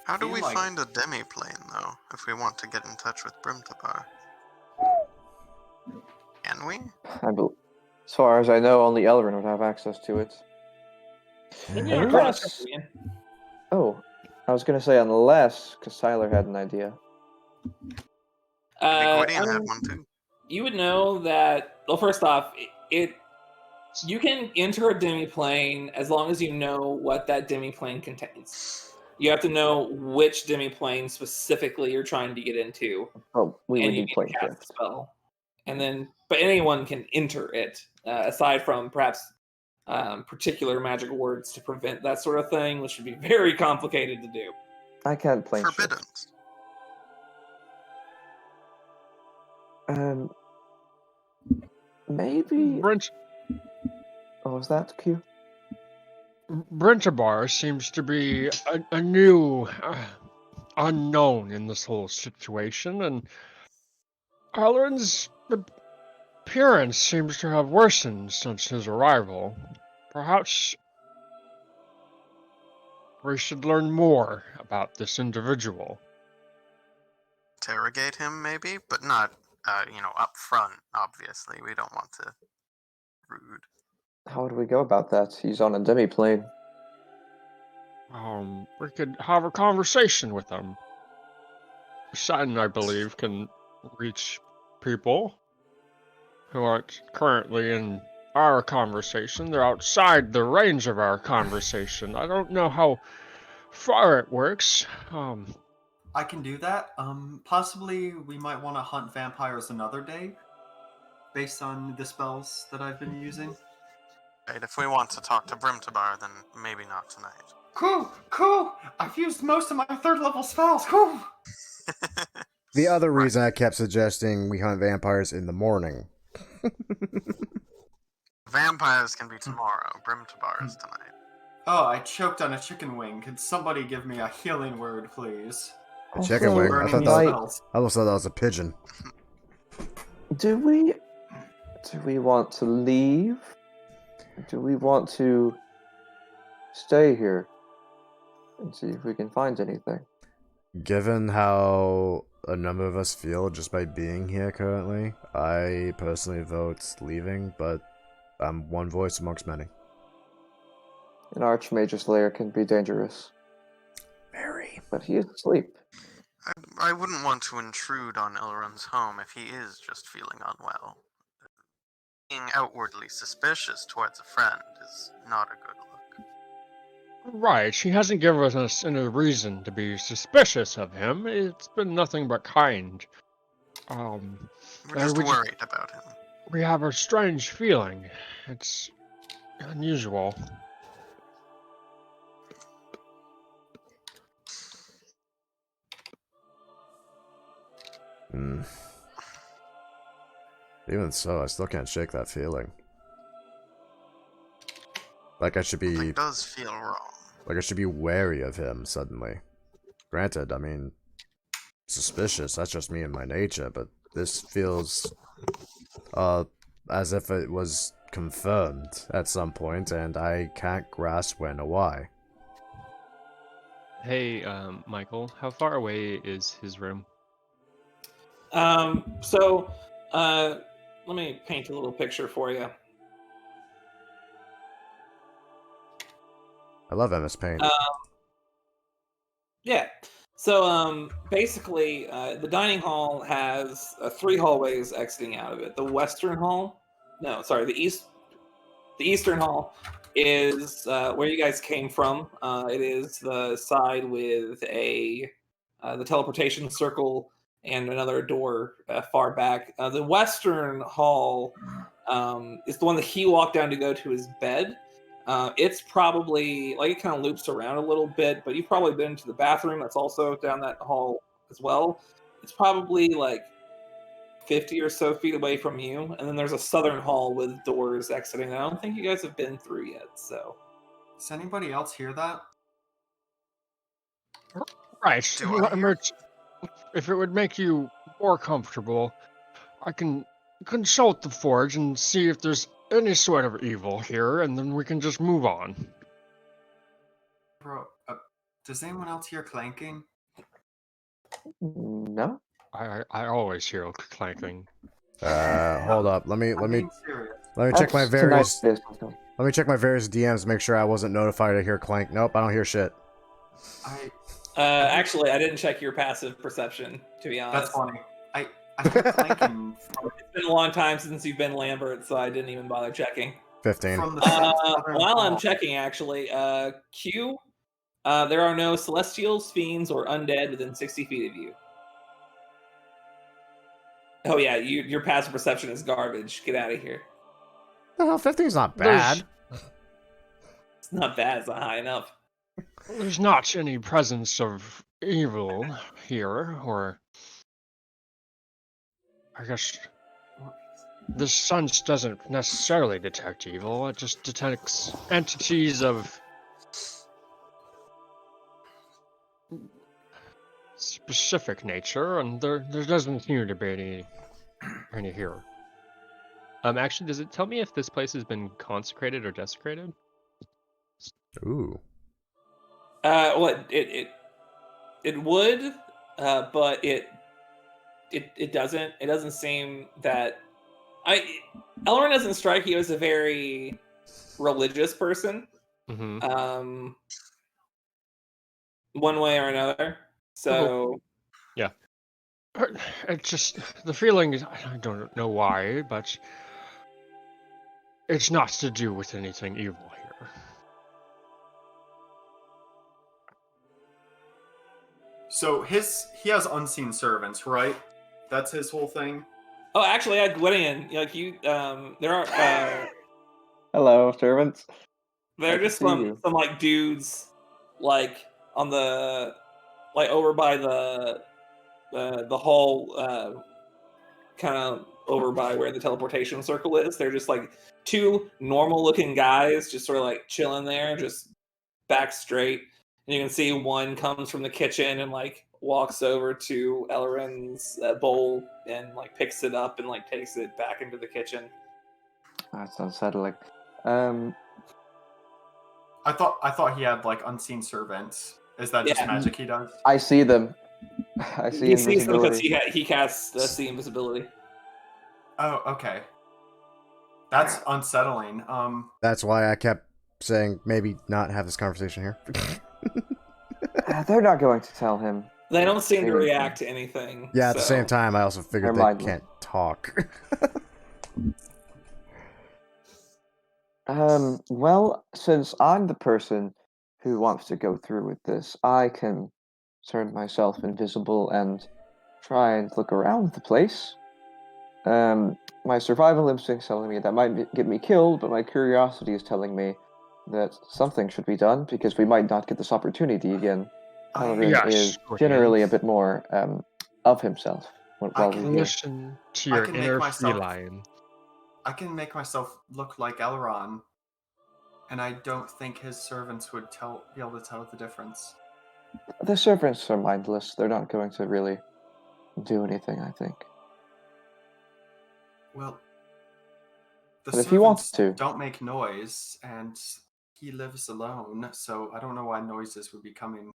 How do feel we like- find a demi-plane, though, if we want to get in touch with Brimtabar? Can we? As far as I know, only Elrin would have access to it. Unless... Oh, I was going to say unless, because Tyler had an idea. Gwydion had one too. You would know that. Well, first off, you can enter a demiplane as long as you know what that demiplane contains. You have to know which demiplane specifically you're trying to get into. Oh, we would and you need need plane to cast shift. a spell. And then, but anyone can enter it, aside from perhaps particular magic words to prevent that sort of thing, which would be very complicated to do. I can't plane Forbidden. shift. Maybe. Oh, was that Q? Brintabar seems to be a new unknown in this whole situation, and Elrin's appearance seems to have worsened since his arrival. Perhaps we should learn more about this individual. Interrogate him, maybe, but not, up front, obviously. We don't want to rude. How would we go about that? He's on a demi-plane. We could have a conversation with him. Sen, I believe, can reach people who aren't currently in our conversation. They're outside the range of our conversation. I don't know how far it works. I can do that. Possibly we might want to hunt vampires another day, based on the spells that I've been using. Right, if we want to talk to Brimtabar, then maybe not tonight. Cool. I've used most of my 3rd level spells. Cool. The other Right. reason I kept suggesting we hunt vampires in the morning. Vampires can be tomorrow. Brimtabar is tonight. Oh, I choked on a chicken wing. Could somebody give me a healing word, please? A chicken Also, wing? I Burning thought might- spells. I almost thought that was a pigeon. Do we want to leave? Do we want to stay here and see if we can find anything? Given how a number of us feel just by being here currently, I personally vote leaving, but I'm one voice amongst many. An Archmage's lair can be dangerous, Very. but he is asleep. I wouldn't want to intrude on Elrond's home if he is just feeling unwell. Being outwardly suspicious towards a friend is not a good look. Right, she hasn't given us any reason to be suspicious of him. It's been nothing but kind. We're And just we worried about him. We have a strange feeling. It's unusual. Even so, I still can't shake that feeling. Like I should be, Something does feel wrong. like I should be wary of him suddenly. Granted, I mean, suspicious, that's just me and my nature, but this feels, as if it was confirmed at some point, and I can't grasp when or why. Hey, Michael, how far away is his room? Let me paint a little picture for you. I love MS Paint. Yeah. So basically, the dining hall has 3 hallways exiting out of it. The western hall, no, sorry, the eastern hall is where you guys came from. It is the side with the teleportation circle and another door far back. The western hall is the one that he walked down to go to his bed. It's probably like it kind of loops around a little bit, but you've probably been to the bathroom that's also down that hall as well. It's probably like 50 or so feet away from you, and then there's a southern hall with doors exiting. I don't think you guys have been through yet. So, Does anybody else hear that? Right. Do I hear- If it would make you more comfortable, I can consult the forge and see if there's any sort of evil here, and then we can just move on. Bro, does anyone else hear clanking? No? I always hear clanking. Hold up. Let me I'm being serious. check my That's various tonight's business. let me check my various DMs to make sure I wasn't notified to hear clank. Nope, I don't hear shit. actually, I didn't check your passive perception, to be honest. That's funny. I hear clanking It's been a long time since you've been Lambert, so I didn't even bother checking. 15. from the southern While I'm wall. checking, actually, Q, there are no celestials, fiends, or undead within 60 feet of you. Oh yeah, your passive perception is garbage. Get out of here. The hell, 15's not bad. It's not bad. It's not high enough. There's not any presence of evil here, or I guess this sense doesn't necessarily detect evil. It just detects entities of specific nature, and there doesn't seem to be any here. Actually, does it tell me if this place has been consecrated or desecrated? Ooh. Well, it would, but it doesn't. It doesn't seem that Elrond doesn't strike you as a very religious person. Mm-hmm. One way or another. So It's just the feeling is, I don't know why, but it's not to do with anything evil here. So he has unseen servants, right? That's his whole thing. Oh, actually, I went in. Like you, there are Hello, servants. there are Good to just see you. some like dudes, like on the like over by the hall, kind of over by where the teleportation circle is. They're just like two normal looking guys, just sort of like chilling there, just back straight. And you can see one comes from the kitchen and like walks over to Elrin's bowl and like picks it up and like takes it back into the kitchen. That's unsettling. I thought he had like unseen servants. Is that just Yeah. magic he does? I see them. I see He sees them because invisibility. he casts see invisibility. Oh, okay. That's unsettling. That's why I kept saying maybe not have this conversation here. They're not going to tell him. They don't seem to Anything. react to anything. Yeah, at the so- same time, I also figured They're they mindless. can't talk. Well, since I'm the person who wants to go through with this, I can turn myself invisible and try and look around the place. My survival instinct's telling me that might get me killed, but my curiosity is telling me that something should be done because we might not get this opportunity again. Elrin Yes, is Gordon. generally a bit more of himself while I we're can here. Listen to your can make inner myself- feline. I can make myself look like Elrond, and I don't think his servants would be able to tell the difference. The servants are mindless. They're not going to really do anything, I think. Well, the But if he wants servants to. don't make noise, and he lives alone, so I don't know why noises would be coming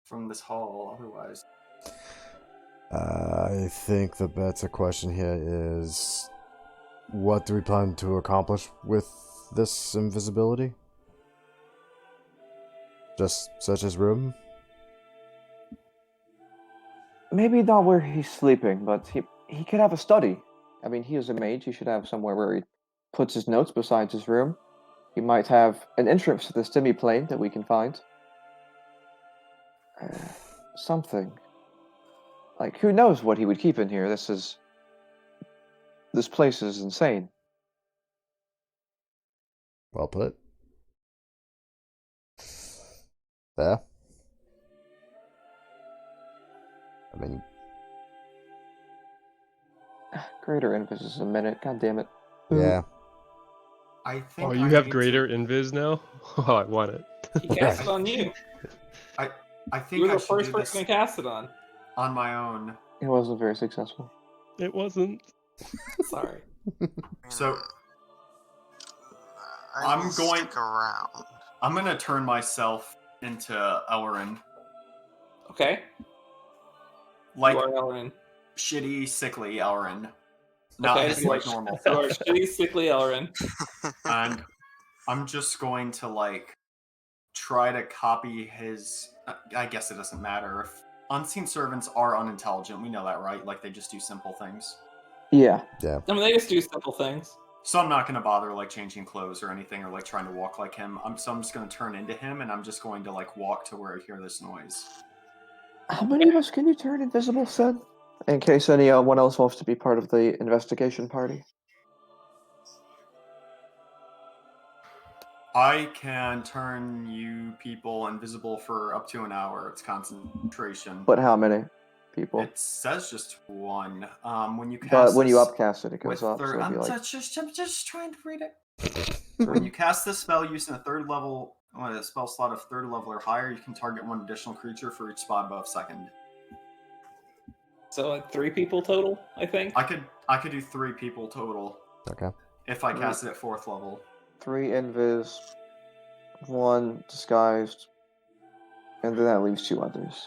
from this hall otherwise. I think the better question here is, what do we plan to accomplish with this invisibility? Just search his room? Maybe not where he's sleeping, but he could have a study. I mean, he is a mage. He should have somewhere where he puts his notes besides his room. He might have an entrance to the stimmy plane that we can find. Something. Like, who knows what he would keep in here? This place is insane. Well put. There. I mean, Greater Invis is a minute. God damn it. yeah. I think Oh, you I have need greater to, invis now? Oh, I want it. He cast it on you. I think You were I the should first do person to this cast it on. on my own. It wasn't very successful. It wasn't. Sorry. So I I'm will going- stick around. I'm gonna turn myself into Elrin. Okay. Like you are Elrin. shitty, sickly Elrin. Not Okay, his you like are- normal You are self. shitty, sickly Elrin. And I'm just going to like try to copy his. I guess it doesn't matter if unseen servants are unintelligent. We know that, right? Like they just do simple things. Yeah. I mean, they just do simple things. So I'm not gonna bother like changing clothes or anything or like trying to walk like him. I'm just gonna turn into him and I'm just going to like walk to where I hear this noise. How many of us can you turn invisible, Sid? In case anyone else wants to be part of the investigation party. I can turn you people invisible for up to an hour. It's concentration. But how many people? It says just one. When you cast But when you this upcast it, it with goes up. third, So it'd be I'm like, just trying to read it. When you cast this spell using a third level, a spell slot of third level or higher, you can target one additional creature for each spot above second. So like 3 people total, I think. I could do 3 people total Okay. if I cast it at 4th level. 3 invis, 1 disguised, and then that leaves 2 others.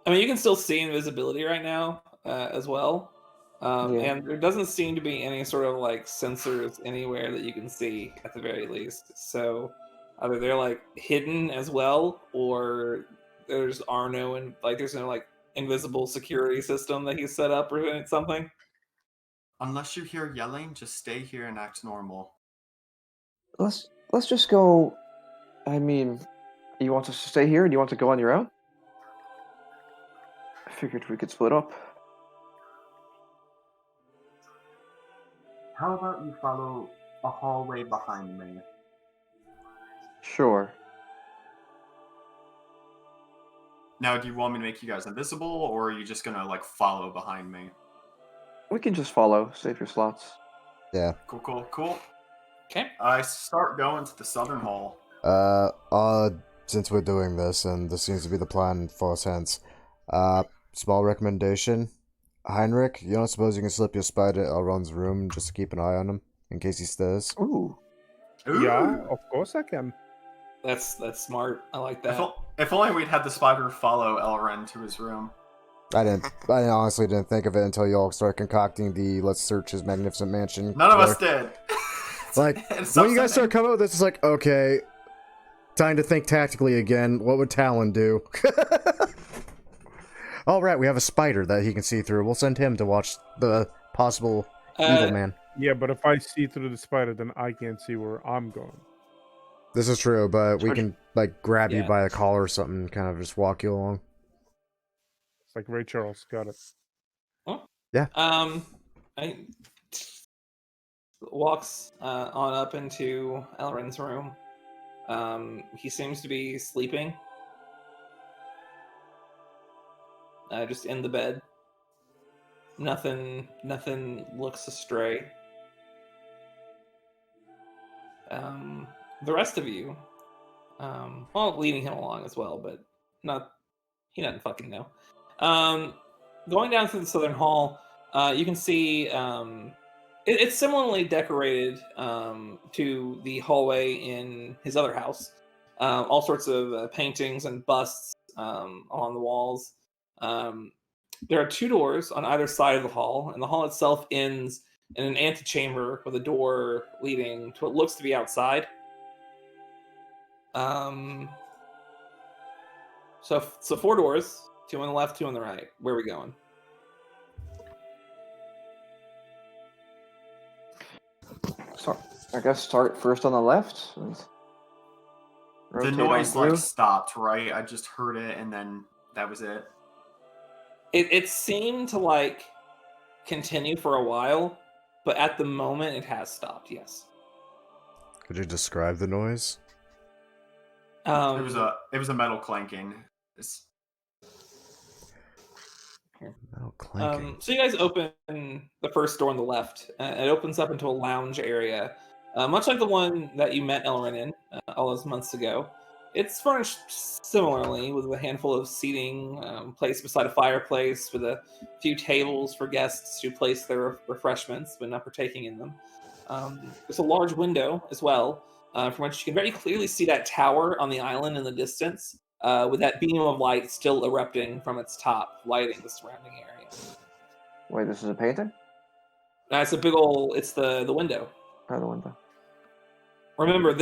I mean, you can still see invisibility right now as well. Yeah. And there doesn't seem to be any sort of like sensors anywhere that you can see at the very least. So either they're like hidden as well, or there's no like invisible security system that he's set up or something. Unless you hear yelling, just stay here and act normal. Let's just go. I mean, You want us to stay here? Do you want to go on your own? I figured we could split up. How about you follow a hallway behind me? Sure. Now, do you want me to make you guys invisible, or are you just gonna, like, follow behind me? We can just follow. Save your slots. Yeah. Cool. Okay. I start going to the southern hall. Since we're doing this, and this seems to be the plan for us hence, small recommendation. Heinrich, you don't suppose you can slip your spy to Elrond's room just to keep an eye on him, in case he stirs? Ooh. Yeah, Ooh! of course I can. That's smart. I like that. If only we'd had the spider follow Elrond to his room. I honestly didn't think of it until y'all started concocting the let's search his magnificent mansion. None of us did. Like, It's when you guys upsetting. start coming with this, it's like, okay, time to think tactically again. What would Talon do? All right, we have a spider that he can see through. We'll send him to watch the possible evil man. Yeah, but if I see through the spider, then I can't see where I'm going. This is true, but we can, like, grab you Yeah. by a collar or something and kind of just walk you along. It's like Ray Charles. Got it. I walks on up into Elrond's room. He seems to be sleeping. Just in the bed. Nothing looks astray. The rest of you, leading him along as well, but he doesn't fucking know. Going down through the southern hall, you can see it's similarly decorated to the hallway in his other house. All sorts of paintings and busts along the walls. There are two doors on either side of the hall, and the hall itself ends in an antechamber with a door leading to what looks to be outside. So 4 doors, 2 on the left, 2 on the right. Where are we going? So, I guess start first on the left. And The rotate noise, on through. like, stopped, right? I just heard it, and then that was it. It seemed to, like, continue for a while, but at the moment it has stopped, yes. Could you describe the noise? It was a metal clanking. Oh, clanking. So you guys open the first door on the left. It opens up into a lounge area, much like the one that you met Elrin in all those months ago. It's furnished similarly with a handful of seating placed beside a fireplace with a few tables for guests to place their refreshments but not partaking in them. There's a large window as well, from which you can very clearly see that tower on the island in the distance, with that beam of light still erupting from its top, lighting the surrounding area. Wait, this is a painting? It's a big old. It's the window. Or the window? Remember,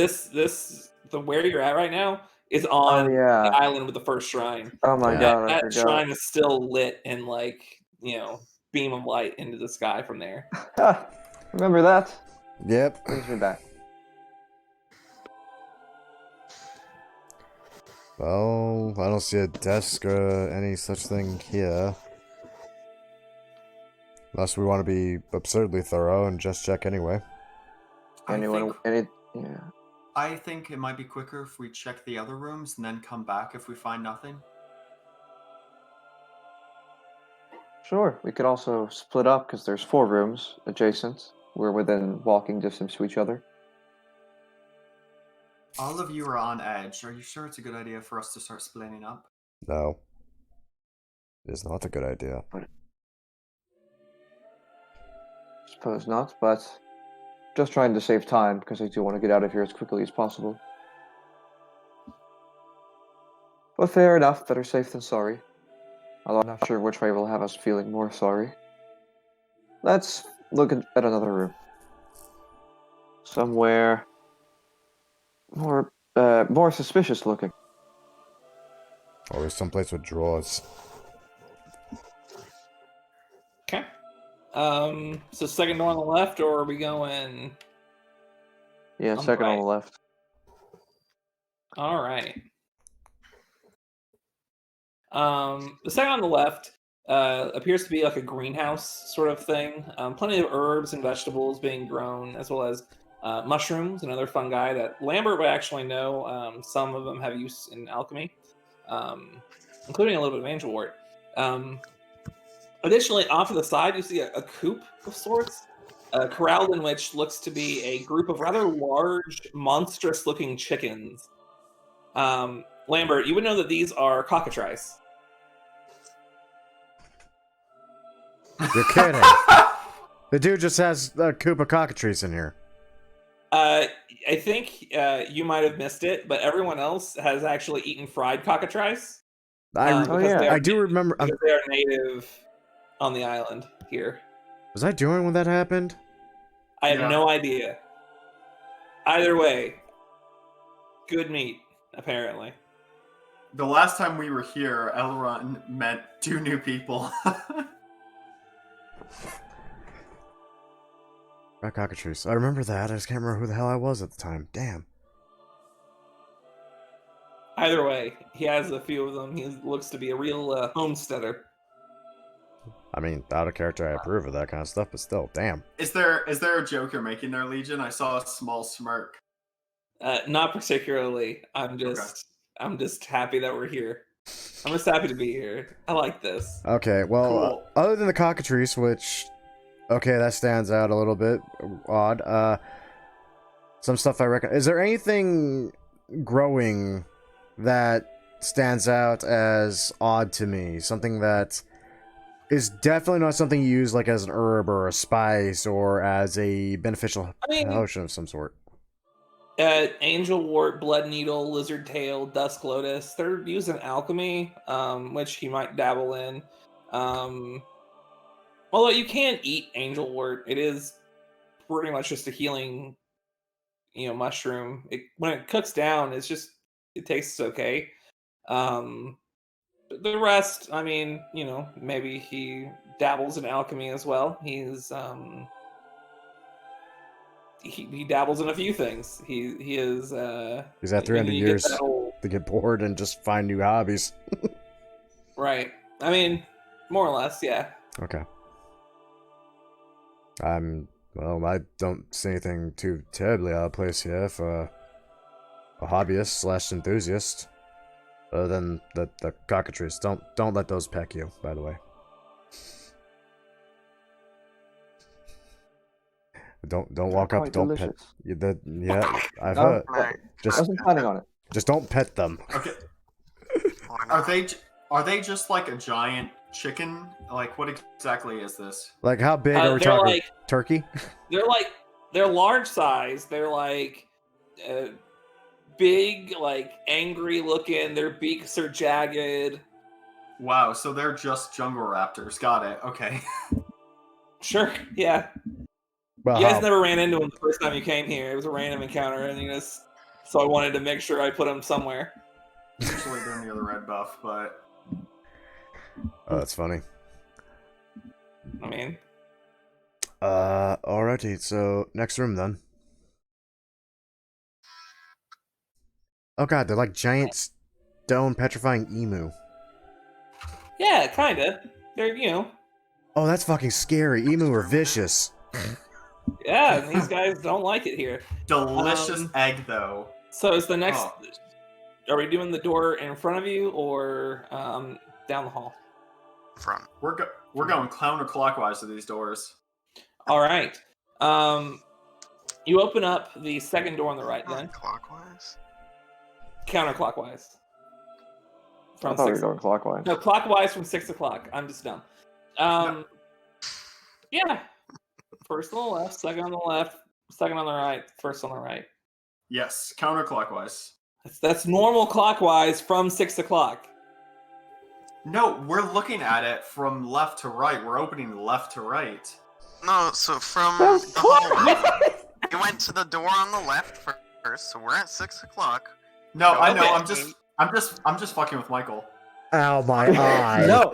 where you're at right now is on Oh, yeah. the island with the first shrine. Oh my Yeah. god, I That forgot. shrine is still lit and beam of light into the sky from there. Remember that? Yep. Brings me back. Well, I don't see a desk or any such thing here. Unless we want to be absurdly thorough and just check anyway. Anyone? Yeah. I think it might be quicker if we check the other rooms and then come back if we find nothing. Sure. We could also split up because there's 4 rooms adjacent. We're within walking distance to each other. All of you are on edge. Are you sure it's a good idea for us to start splitting up? No. It is not a good idea. Suppose not, but just trying to save time because I do want to get out of here as quickly as possible. But fair enough, better safe than sorry. Although I'm not sure which way will have us feeling more sorry. Let's look at another room. Somewhere more suspicious looking. Always someplace with drawers. Okay. So second door on the left, or are we going? Yeah, On the second on right. the left. All right. The second on the left appears to be like a greenhouse sort of thing. Plenty of herbs and vegetables being grown, as well as mushrooms and other fungi that Lambert would actually know. Some of them have use in alchemy, including a little bit of angel wort. Additionally, off to the side, you see a coop of sorts, corralled in which looks to be a group of rather large, monstrous-looking chickens. Lambert, you would know that these are cockatrice. You're kidding. The dude just has a coop of cockatrices in here. I think you might have missed it, but everyone else has actually eaten fried cockatrice. I do remember. Because they are native on the island here. Was I doing when that happened? I have no idea. Either way, good meat, apparently. The last time we were here, Elrond met 2 new people. Rat cockatrice. I remember that. I just can't remember who the hell I was at the time. Damn. Either way, he has a few of them. He looks to be a real homesteader. I mean, out of character, I approve of that kind of stuff, but still, damn. Is there a joke you're making there, Legion? I saw a small smirk. Not particularly. I'm just happy that we're here. I'm just happy to be here. I like this. Okay, well, Cool. Other than the cockatrice, which, okay, that stands out a little bit odd. Some stuff I reckon. Is there anything growing that stands out as odd to me? Something that is definitely not something you use like as an herb or a spice or as a beneficial potion of some sort. Angel wort, blood needle, lizard tail, dusk lotus. They're used in alchemy, which he might dabble in. Although you can eat angel wort, it is pretty much just a healing, mushroom. When it cooks down, it tastes okay. The rest, I mean, maybe he dabbles in alchemy as well. He's he dabbles in a few things. He is He's had 300 years to get bored and just find new hobbies. Right. I mean, more or less, yeah. Okay. Well, I don't see anything too terribly out of place here for a hobbyist / enthusiast. Other than the cockatrice. Don't let those peck you, by the way. Don't walk up. Don't pet. Yeah, I've heard. I wasn't planning on it. Just don't pet them. Okay. Are they just like a giant chicken? Like, what exactly is this? Like, how big are we talking? Like, turkey? They're large size. They're like big, like angry looking. Their beaks are jagged. Wow, so they're just jungle raptors. Got it. Okay. Sure. Yeah. Well, you guys never ran into them the first time you came here. It was a random encounter, and so I wanted to make sure I put them somewhere. Usually they're near the red buff, but oh, that's funny. I mean, alrighty. So next room then. Oh god, they're like giant stone petrifying emu. yeah, kinda. They're Oh, that's fucking scary. Emu are vicious. Yeah, and these guys don't like it here. delicious egg though. So is the next? Oh. Are we doing the door in front of you or down the hall? Front. We're going counterclockwise to these doors. All right. You open up the second door on the right then. Clockwise? Counterclockwise. I thought we were going clockwise. No, clockwise from 6 o'clock. I'm just dumb. Yeah. First on the left, second on the left, second on the right, first on the right. Yes, counterclockwise. That's normal clockwise from 6 o'clock. No, we're looking at it from left to right. We're opening left to right. No, so from the hallway, you went to the door on the left first, so we're at 6 o'clock. No, I know. Okay. I'm just fucking with Michael. Ow, my eye. No,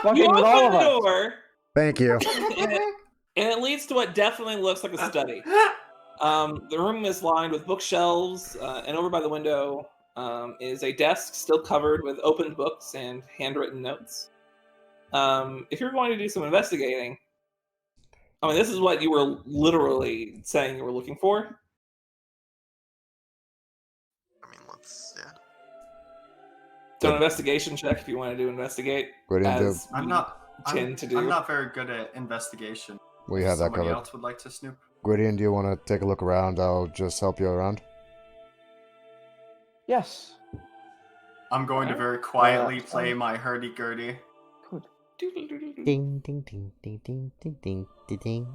fucking You with all open of the us. door, Thank you. and it leads to what definitely looks like a study. The room is lined with bookshelves, and over by the window is a desk still covered with opened books and handwritten notes. If you're going to do some investigating, I mean, this is what you were literally saying you were looking for. I mean, let's, yeah. So an investigation check if you want to do investigate. Good idea. As I'm we not. tend to do. I'm not very good at investigation. We If have that somebody covered. else would like to snoop. Gwydion, do you want to take a look around? I'll just help you around. Yes. I'm going to very quietly play my hurdy-gurdy. Good. Ding ding ding ding ding ding ding ding ding.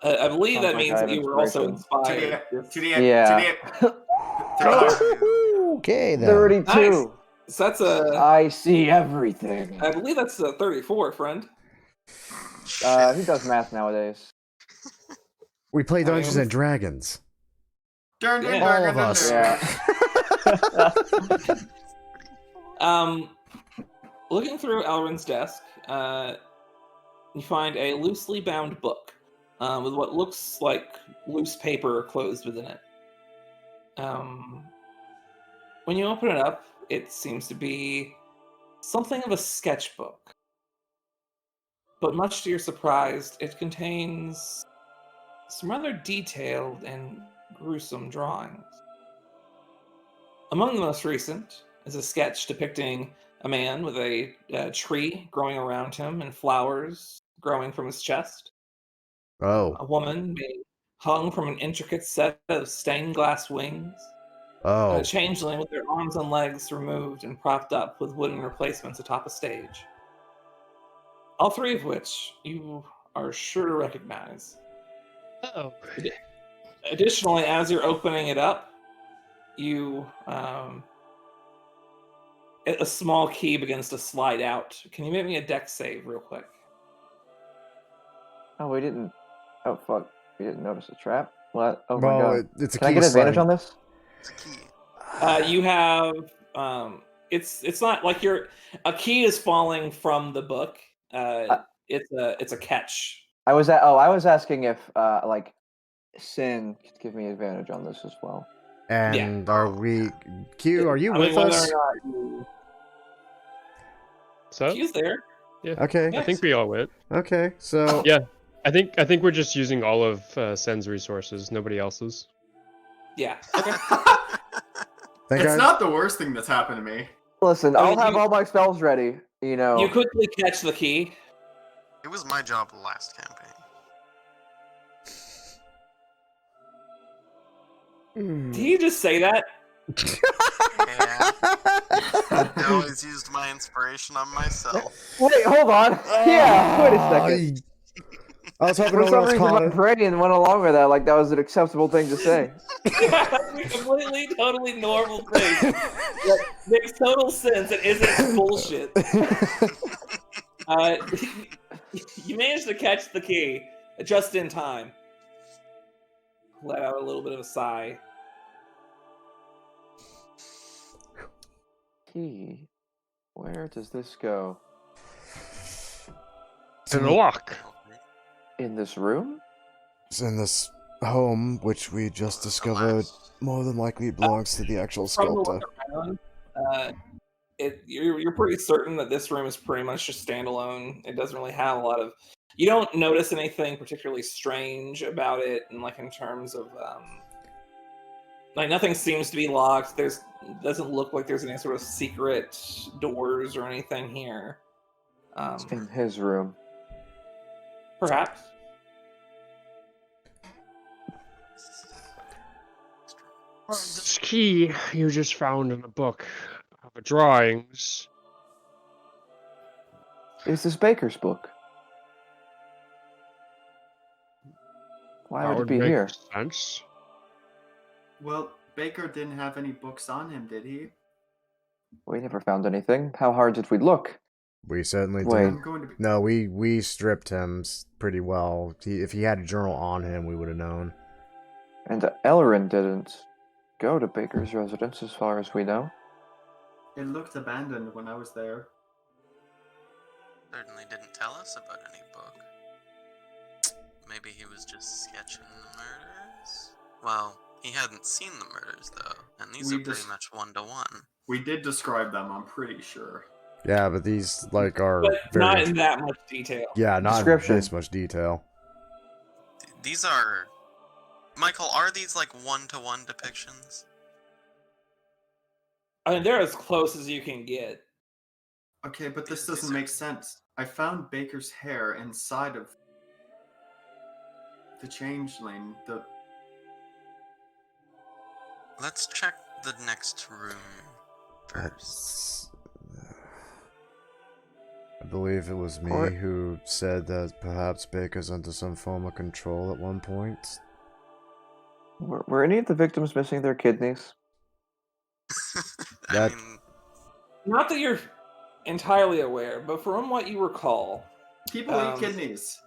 I believe Sounds that like means I have that you were also inspiration. inspired. Yeah. Okay, then. 32. Nice. So that's a. I see everything. I believe that's a 34, friend. Who does math nowadays? We play I mean, Dungeons and Dragons. Yeah. All of us. Yeah. Looking through Elrin's desk, you find a loosely bound book with what looks like loose paper closed within it. When you open it up, it seems to be something of a sketchbook. But much to your surprise, it contains some rather detailed and gruesome drawings. Among the most recent is a sketch depicting a man with a tree growing around him and flowers growing from his chest. Oh. A woman being hung from an intricate set of stained glass wings. Oh. A changeling with their arms and legs removed and propped up with wooden replacements atop a stage. All three of which you are sure to recognize. Oh. Additionally, as you're opening it up, you a small key begins to slide out. Can you make me a dex save real quick? Oh, we didn't. Oh, fuck. We didn't notice a trap? What? Oh, Well, my God. it's a Can I key get advantage sliding. on this? It's a key. You have it's not like a key is falling from the book. It's a catch. I was asking if, like, Sin could give me advantage on this as well. And are we... Q, are you I mean, with whether us? or not you... So Q's there. Okay. I think we all went. Okay, so... Yeah, I think we're just using all of Sen's resources, nobody else's. Yeah. Okay. It's not the worst thing that's happened to me. Listen, I I'll mean, have you- all my spells ready, you know. You quickly catch the key. It was my job last campaign. Did you just say that? Yeah. I always used my inspiration on myself. Wait, hold on. Yeah, wait a second. I was hoping For no one some else reason, caught my it. brain went along with that like that was an acceptable thing to say. Completely, totally normal thing. That makes total sense and isn't bullshit. You managed to catch the key just in time. Let out a little bit of a sigh. Key. Where does this go? It's in the lock. In this room? It's in this home, which we just discovered. More than likely it belongs to the actual From the sculptor. look around, you're pretty certain that this room is pretty much just standalone. It doesn't really have a lot of. You don't notice anything particularly strange about it, and like in terms of like nothing seems to be locked. Doesn't look like there's any sort of secret doors or anything here. In his room. Perhaps. This key you just found in the book of the drawings. Is this Baker's book? Why That would it would be make here? sense. Well, Baker didn't have any books on him, did he? We never found anything. How hard did we look? We certainly Wait. did. I'm going to be. No, we stripped him pretty well. If he had a journal on him, we would have known. And Elrin didn't go to Baker's residence as far as we know. It looked abandoned when I was there. Certainly didn't tell us about any book. Maybe he was just sketching the murders? Well, he hadn't seen the murders though, and these We are pretty just- much 1-to-1. We did describe them, I'm pretty sure. Yeah, but these like are But very not in that much detail. yeah, not in Description. this much detail. These are... Michael, are these like 1-to-1 depictions? I mean, they're as close as you can get. Okay, but this These doesn't are- make sense. I found Baker's hair inside of the changeling. Let's check the next room first. That's... I believe it was me Or- who said that perhaps Baker's under some form of control at one point. Were any of the victims missing their kidneys? I That- mean, Not that you're entirely aware, but from what you recall, People eat kidneys.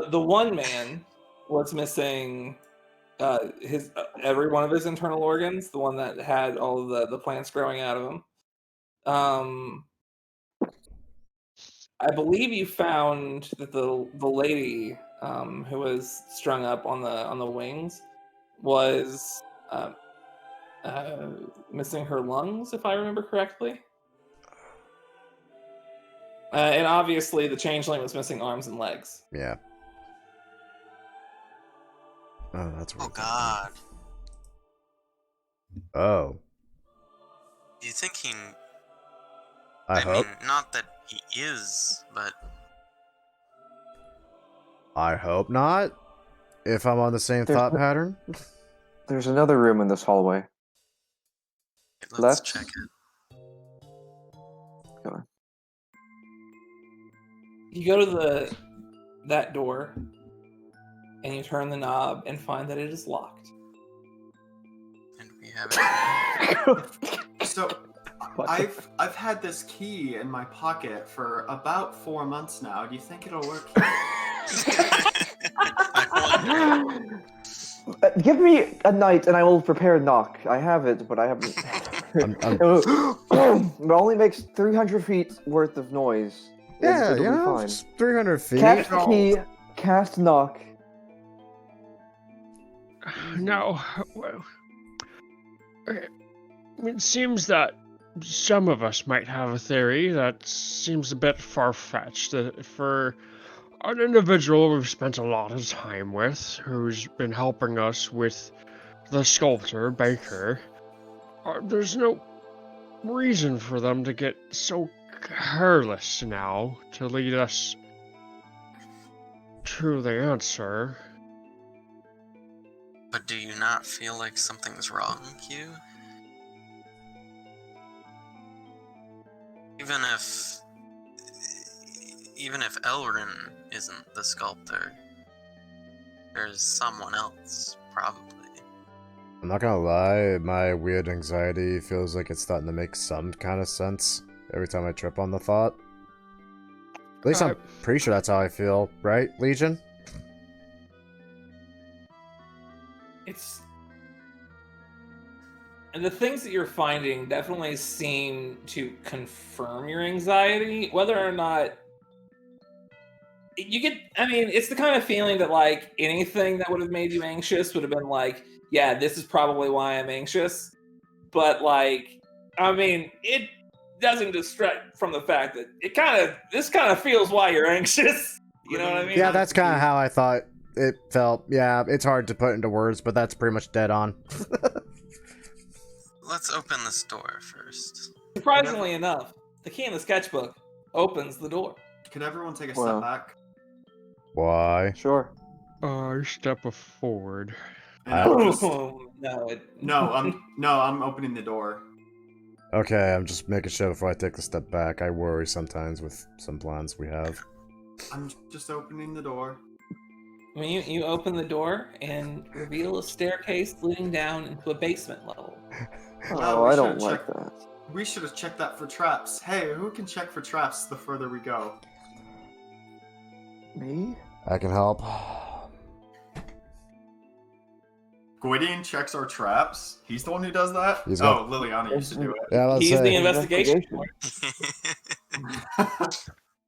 the one man was missing his every one of his internal organs, the one that had all of the plants growing out of him. I believe you found that the lady who was strung up on the wings was missing her lungs, if I remember correctly. And obviously, the changeling was missing arms and legs. Yeah. Oh, that's oh weird. god. Oh, Do you think he... I hope. mean, not that he is, but... I hope not. If I'm on the same There's thought no- pattern. There's another room in this hallway. Let's Left? check it. You go to that door, and you turn the knob and find that it is locked. And we have it. So What I've had this key in my pocket for about 4 months now. Do you think it'll work? I wonder. Give me a night and I will prepare a knock. I have it, but I haven't. It only makes 300 feet worth of noise. Yeah, It'll you be know, fine. just 300 feet. Catch the key, cast knock. Now, well, it seems that some of us might have a theory that seems a bit far-fetched. That for an individual we've spent a lot of time with, who's been helping us with the sculptor, Baker, there's no reason for them to get so careless now to lead us to the answer. But do you not feel like something's wrong, Q? Even if Elrin isn't the sculptor, there's someone else, probably. I'm not gonna lie, my weird anxiety feels like it's starting to make some kind of sense every time I trip on the thought. At least I'm pretty sure that's how I feel, right, Legion? And the things that you're finding definitely seem to confirm your anxiety, whether or not you get. I mean, it's the kind of feeling that like anything that would have made you anxious would have been like, yeah, this is probably why I'm anxious. But like, I mean, it doesn't distract from the fact that this kind of feels why you're anxious. You know what I mean? Yeah, that's kind of how I thought it felt. Yeah, it's hard to put into words, but that's pretty much dead on. Let's open this door first. Surprisingly enough, the key in the sketchbook opens the door. Can everyone take a Well. step back? Why? Sure. Step forward. And I'll just- No, I'm opening the door. Okay, I'm just making sure before I take a step back. I worry sometimes with some plans we have. I'm just opening the door. When you open the door and reveal a staircase leading down into a basement level. Oh, we I don't should've like checked- that. We should have checked that for traps. Hey, who can check for traps the further we go? Me? I can help. Gwydion checks our traps. He's the one who does that? He's Oh, Liliana used to do Yeah, let's He's the say. investigation lord. it.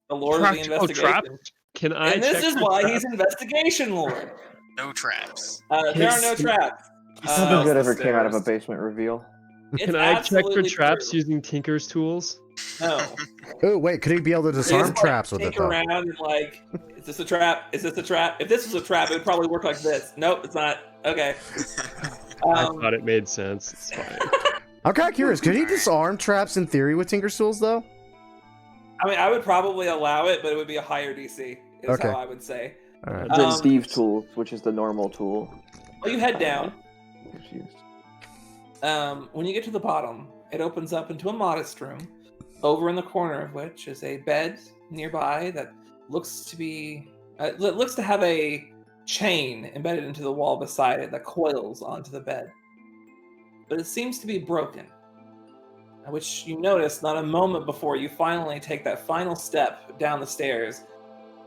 The lord of the Practical traps? investigation. Can I And this check is for why traps? he's investigation lord. No traps. There are no traps. He Nothing smells good the ever came out of a stairs. basement reveal. It's Can I check for absolutely traps true. using Tinker's tools? No. Oh, wait, could he be able to You disarm just, traps with it, tinker though? around and like, is this a trap? Is this a trap? If this was a trap, it would probably work like this. Nope, it's not. Okay. I thought it made sense. It's fine. I'm kind of curious. Could he disarm traps in theory with Tinker's tools, though? I mean, I would probably allow it, but it would be a higher DC, is Okay. how I would say. All right. Then Um, Steve tools, which is the normal tool. Well, you head down. Confused. When you get to the bottom, it opens up into a modest room, over in the corner of which is a bed nearby that looks to be looks to have a chain embedded into the wall beside it that coils onto the bed. But it seems to be broken, which you notice not a moment before you finally take that final step down the stairs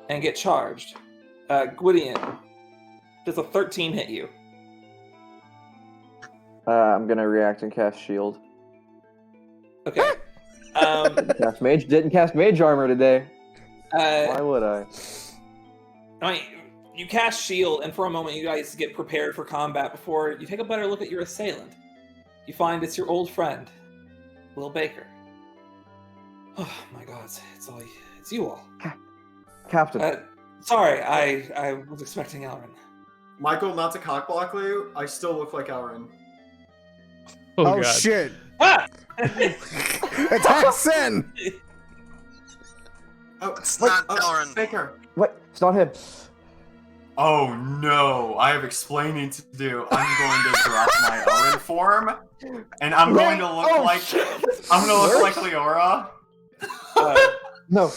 and get charged. Gwydion, does a 13 hit you? I'm gonna react and cast shield. Okay. Didn't cast mage armor today. Why would I? I mean, you cast shield, and for a moment you guys get prepared for combat before you take a better look at your assailant. You find it's your old friend, Will Baker. Oh my God, it's you all. Captain. Sorry, I was expecting Elrin. Michael, not to cockblock you, I still look like Elrin. Oh, Oh, God. shit. Ah! Attack Sin! Oh, It's not Elrin. Baker. Wait, it's not him. Oh no, I have explaining to do. I'm going to drop my Elrin form, and I'm going to look like I'm going to look like Leora. No.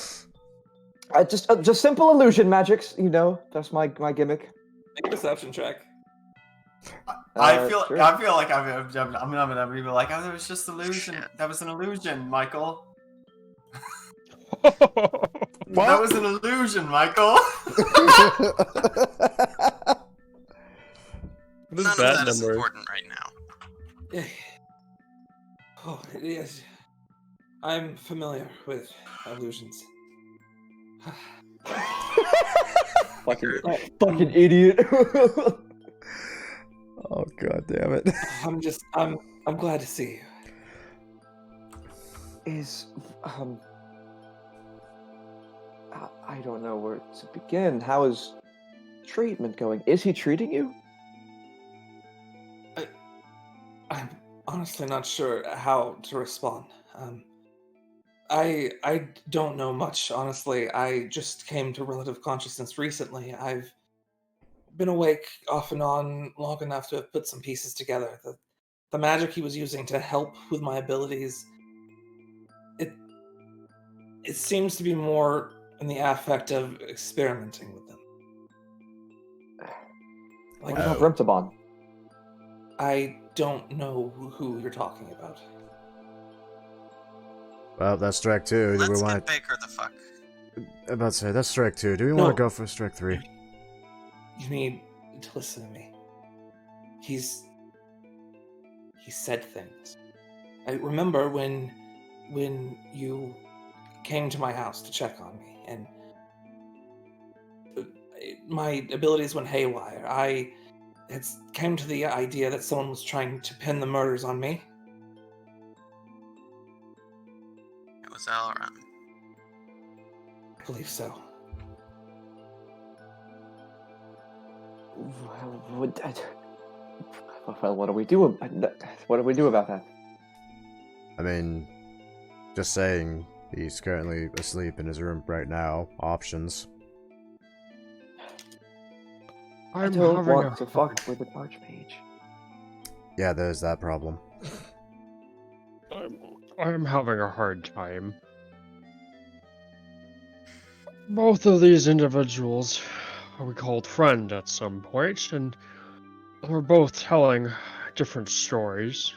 Just simple illusion magics, you know. That's my gimmick. Make a perception check. I feel Sure. like I'm gonna be like, oh, that was just illusion. That was an illusion, Michael. That was an illusion, Michael. What is None of that that is number? important right now. Oh, it is. I'm familiar with illusions. Fucking idiot. Oh, god damn it. I'm glad to see you. I don't know where to begin. How is treatment going? Is he treating you? I'm honestly not sure how to respond. I don't know much, honestly. I just came to relative consciousness recently. I've been awake off and on long enough to have put some pieces together. The magic he was using to help with my abilities, it seems to be more in the affect of experimenting with them. Like, What about Brimtabon? I don't know who you're talking about. Well, that's strike 2. Do Let's we get want Baker the fuck. I'm about to say, that's strike 2. Do we No. want to go for strike 3? You need to listen to me. He said things. I remember when you came to my house to check on me, and my abilities went haywire. I came to the idea that someone was trying to pin the murders on me. It was Elrond. I believe so. Well, what do we do? What do we do about that? I mean, just saying, he's currently asleep in his room right now. Options. I don't want to fuck with the Archmage. Yeah, there's that problem. I'm having a hard time. Both of these individuals we called friend at some point, and we're both telling different stories.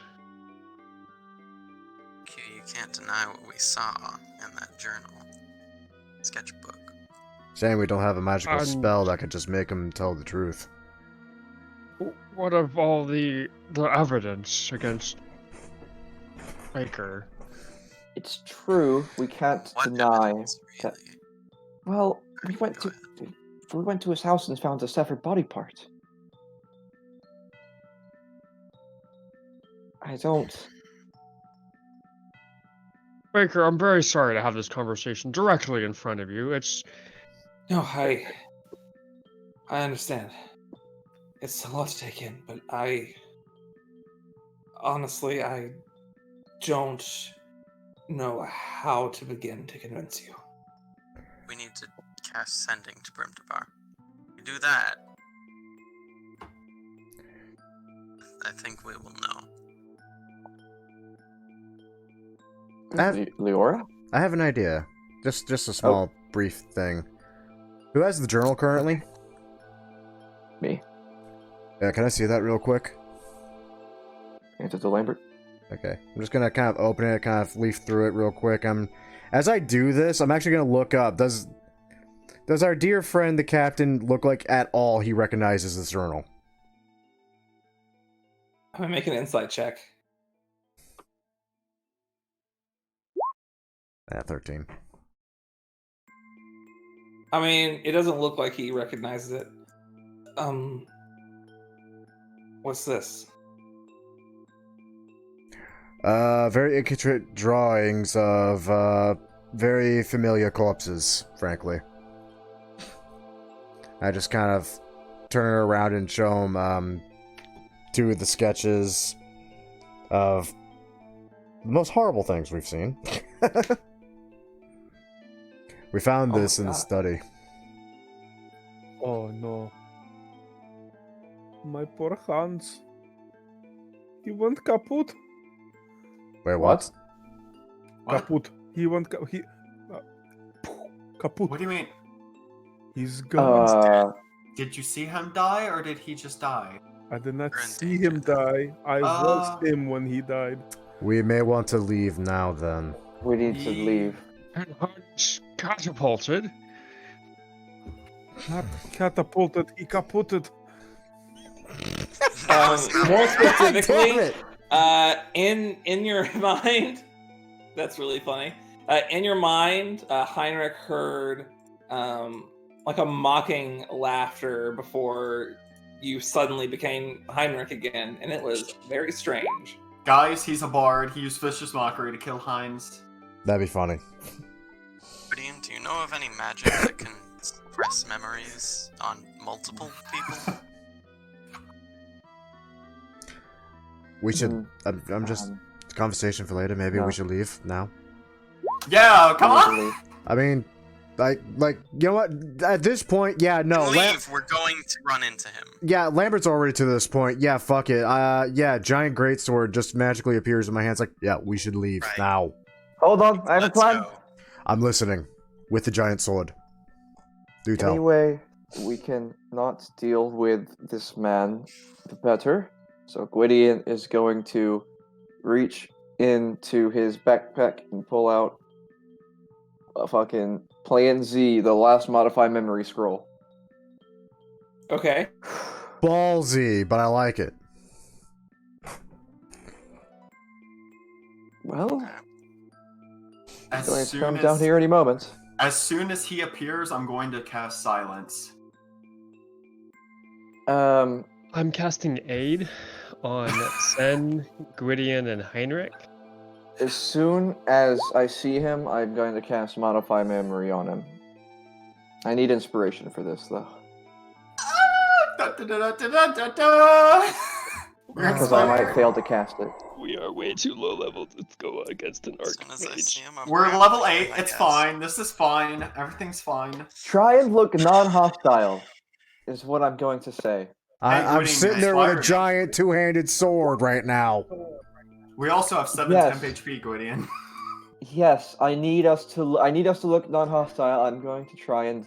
Q, you can't deny what we saw in that journal. Sketchbook. Saying we don't have a magical I'm- spell that could just make him tell the truth. What of all the evidence against Baker? It's true. We can't What deny evidence, that. really? Well, we Go went to his house and found a severed body part. I don't. Baker, I'm very sorry to have this conversation directly in front of you. It's No, I understand. It's a lot to take in, but honestly, I don't know how to begin to convince you. We need to cast Sending to Brimtabar. We do that, I think we will know. Leora? I have an idea. Just a small, brief thing. Who has the journal currently? Me. Yeah, can I see that real quick? Answer to Lambert. Okay. I'm just gonna kind of open it, kind of leaf through it real quick. As I do this, I'm actually gonna look up. Does our dear friend, the captain, look like at all he recognizes this journal? I'm gonna make an insight check. 13. I mean, it doesn't look like he recognizes it. What's this? Very intricate drawings of, very familiar corpses, frankly. I just kind of turn it around and show him, two of the sketches of the most horrible things we've seen. We found this in the study. Oh no. My poor Hans. He went kaput. Wait, what? Kaput. He went kaput. What do you mean? He's gone. Did you see him die, or did he just die? I did not We're in see danger. him die. I was him when he died. We may want to leave now, then. We need to leave. and Hans catapulted. Not catapulted, he kaputed. More specifically, Damn it! in your mind, that's really funny. In your mind, Heinrich heard like a mocking laughter before you suddenly became Heinrich again, and it was very strange. Guys, he's a bard. He used vicious mockery to kill Heinz. That'd be funny. Gideon, do you know of any magic that can suppress memories on multiple people? We should. I'm just. Conversation for later. Maybe no. we should leave now. Yeah, come on! I mean, like, you know what? At this point, yeah, no. Leave. We're going to run into him. Yeah, Lambert's already to this point. Yeah, fuck it. Yeah, giant greatsword just magically appears in my hands. Like, yeah, we should leave Right. now. Hold on, I have a Let's plan. go. I'm listening. With the giant sword. Do tell. Anyway, we can not deal with this man, the better. So Gwydion is going to reach into his backpack and pull out a fucking Plan Z, the last modified memory scroll. Okay. Ballsy, but I like it. Well, As going to soon come as, down here any moment. as soon as he appears, I'm going to cast Silence. I'm casting Aid on Sen, Gwydion, and Heinrich. As soon as I see him, I'm going to cast Modify Memory on him. I need inspiration for this, though. Because I might fail to cast it. We are way too low level to go against an As soon as I see archmage. him, I'm We're grabbing level him, 8. I It's guess. fine. This is fine. Everything's fine. Try and look non-hostile, is what I'm going to say. I'm Gwydion, sitting there with a inspired. giant two-handed sword right now. We also have 7 Yes. temp HP, Gwydion. Yes, I need us to look non-hostile. I'm going to try and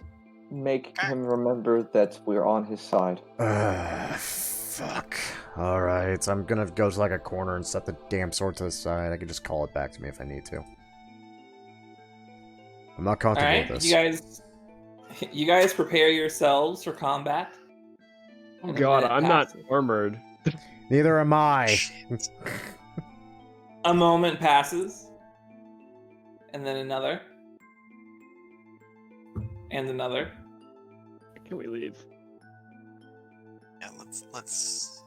make him remember that we're on his side. Fuck. Alright, I'm gonna go to like a corner and set the damn sword to the side. I can just call it back to me if I need to. I'm not All comfortable right, with this. you guys prepare yourselves for combat. Oh And a god, minute I'm not passes. armored. Neither am I. A moment passes, and then another, and another. Can we leave? Yeah, let's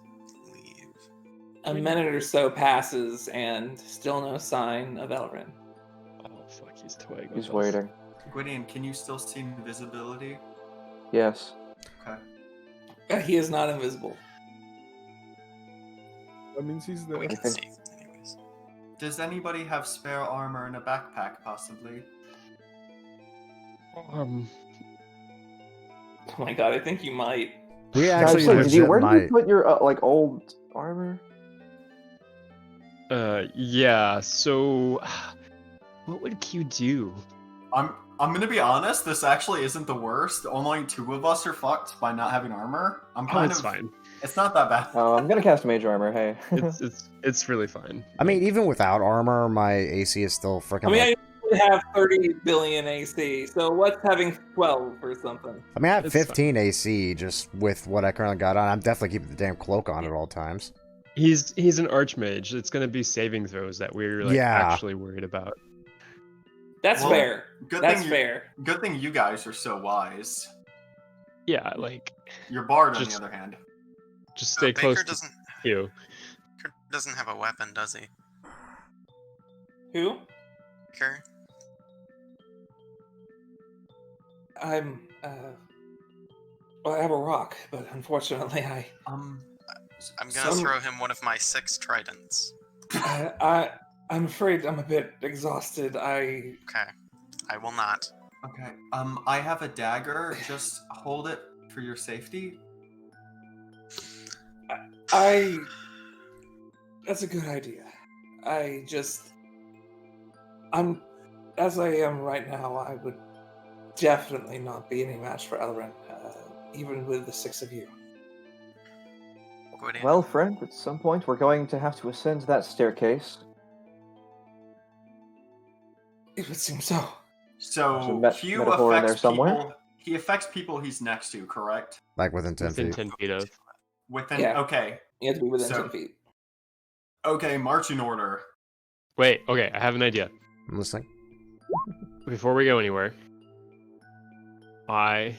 leave. A minute or so passes, and still no sign of Elrin. Oh fuck, he's toying. He's with us. waiting. Gwydion, can you still see invisibility? Yes. Okay. He is not invisible. That means he's there. We can think- see. Anyways. Does anybody have spare armor in a backpack, possibly? Oh my god, I think you might. We Guys, actually wait, legit where did might. you put your like old armor? Yeah. So, what would Q do? I'm gonna be honest. This actually isn't the worst. Only 2 of us are fucked by not having armor. I'm Oh, kind it's of. fine. It's not that bad. I'm gonna cast mage armor. Hey. It's really fine. I mean, even without armor, my AC is still freaking. I mean, like, I have 30 billion AC, so what's having 12 or something? I mean, I have it's 15 AC just with what I currently got on. I'm definitely keeping the damn cloak on at all times. He's an archmage. It's gonna be saving throws that we're like Yeah. actually worried about. That's Well, fair. Good That's thing fair. Good thing you guys are so wise. Yeah, like Your bard, on Just- the other hand. just stay Baker close to doesn't. you. Baker doesn't have a weapon, does he? Who? Baker. I'm, well, I have a rock, but unfortunately Um, I'm gonna Some- throw him one of my 6 tridents. I'm afraid I'm a bit exhausted. Okay. I will not. okay. I have a dagger. Just hold it for your safety. That's a good idea. I'm, as I am right now, I would definitely not be any match for Elrin, even with the 6 of you. Gwydion. Well, friend, at some point we're going to have to ascend that staircase. It would seem so. So There's a Q metaphor in affects there somewhere? people. He affects people he's next to, correct? Like within 10 Within feet. 10 feet of. Within. Yeah. Okay. You have to be within So- 10 feet. Okay. Marching order. Wait. Okay. I have an idea. I'm listening. Before we go anywhere, I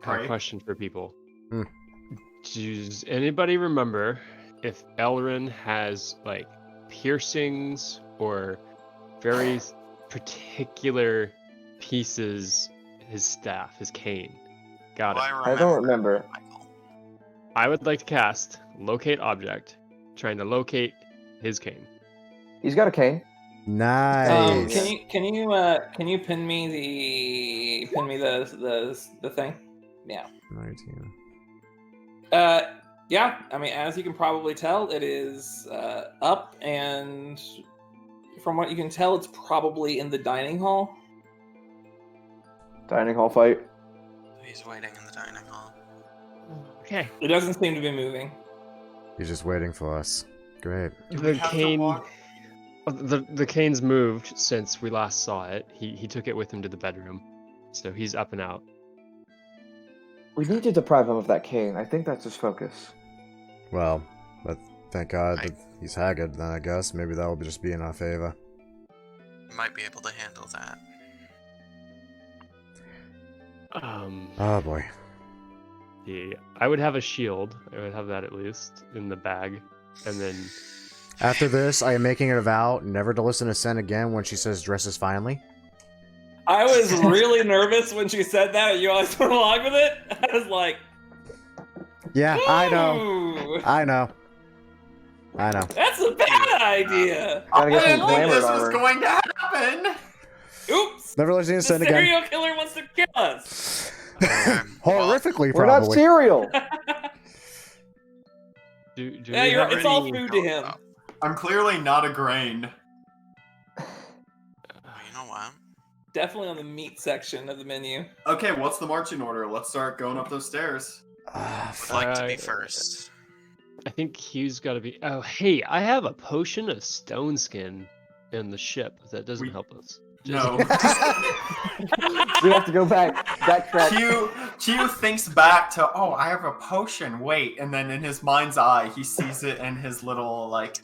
have Right. a question for people. Hmm. Does anybody remember if Elrin has like piercings or very particular pieces? His staff, his cane. Got it. I don't remember. Michael. I would like to cast Locate Object, trying to locate his cane. He's got a cane. Nice. Can you pin me the thing? Yeah. 19. Yeah. I mean, as you can probably tell, it is up, and from what you can tell, it's probably in the dining hall. Dining hall fight. He's waiting in the dining hall. Okay. It doesn't seem to be moving. He's just waiting for us. Great. Do we The have to cane. walk- The cane's moved since we last saw it. He took it with him to the bedroom, so he's up and out. We need to deprive him of that cane. I think that's his focus. Well, but thank God I- that he's haggard, then I guess. Maybe that will just be in our favor. Might be able to handle that. Oh boy. Yeah, I would have a shield. I would have that at least in the bag, and then After this, I am making it a vow never to listen to Sen again when she says dresses finely. I was really nervous when she said that. You always went along with it. I was like, Yeah, I know. "Ooh, I know. that's a bad idea." Gotta I get some didn't think glamour this was armor. going to happen. Oops. Never listening to The Sen again. serial killer wants to kill us. Horrifically, We're not probably. cereal. do Yeah, we have it's all any- food to him. I'm clearly not a grain. Well, you know what? Definitely on the meat section of the menu. Okay, what's the marching order? Let's start going up those stairs. Ah, Would like to be Uh, first. I think Hugh's got to be. Oh, hey, I have a potion of stone skin in the ship. That doesn't We- help us. No. We have to go backtrack. Q thinks back to, oh, I have a potion. Wait, and then in his mind's eye, he sees it in his little like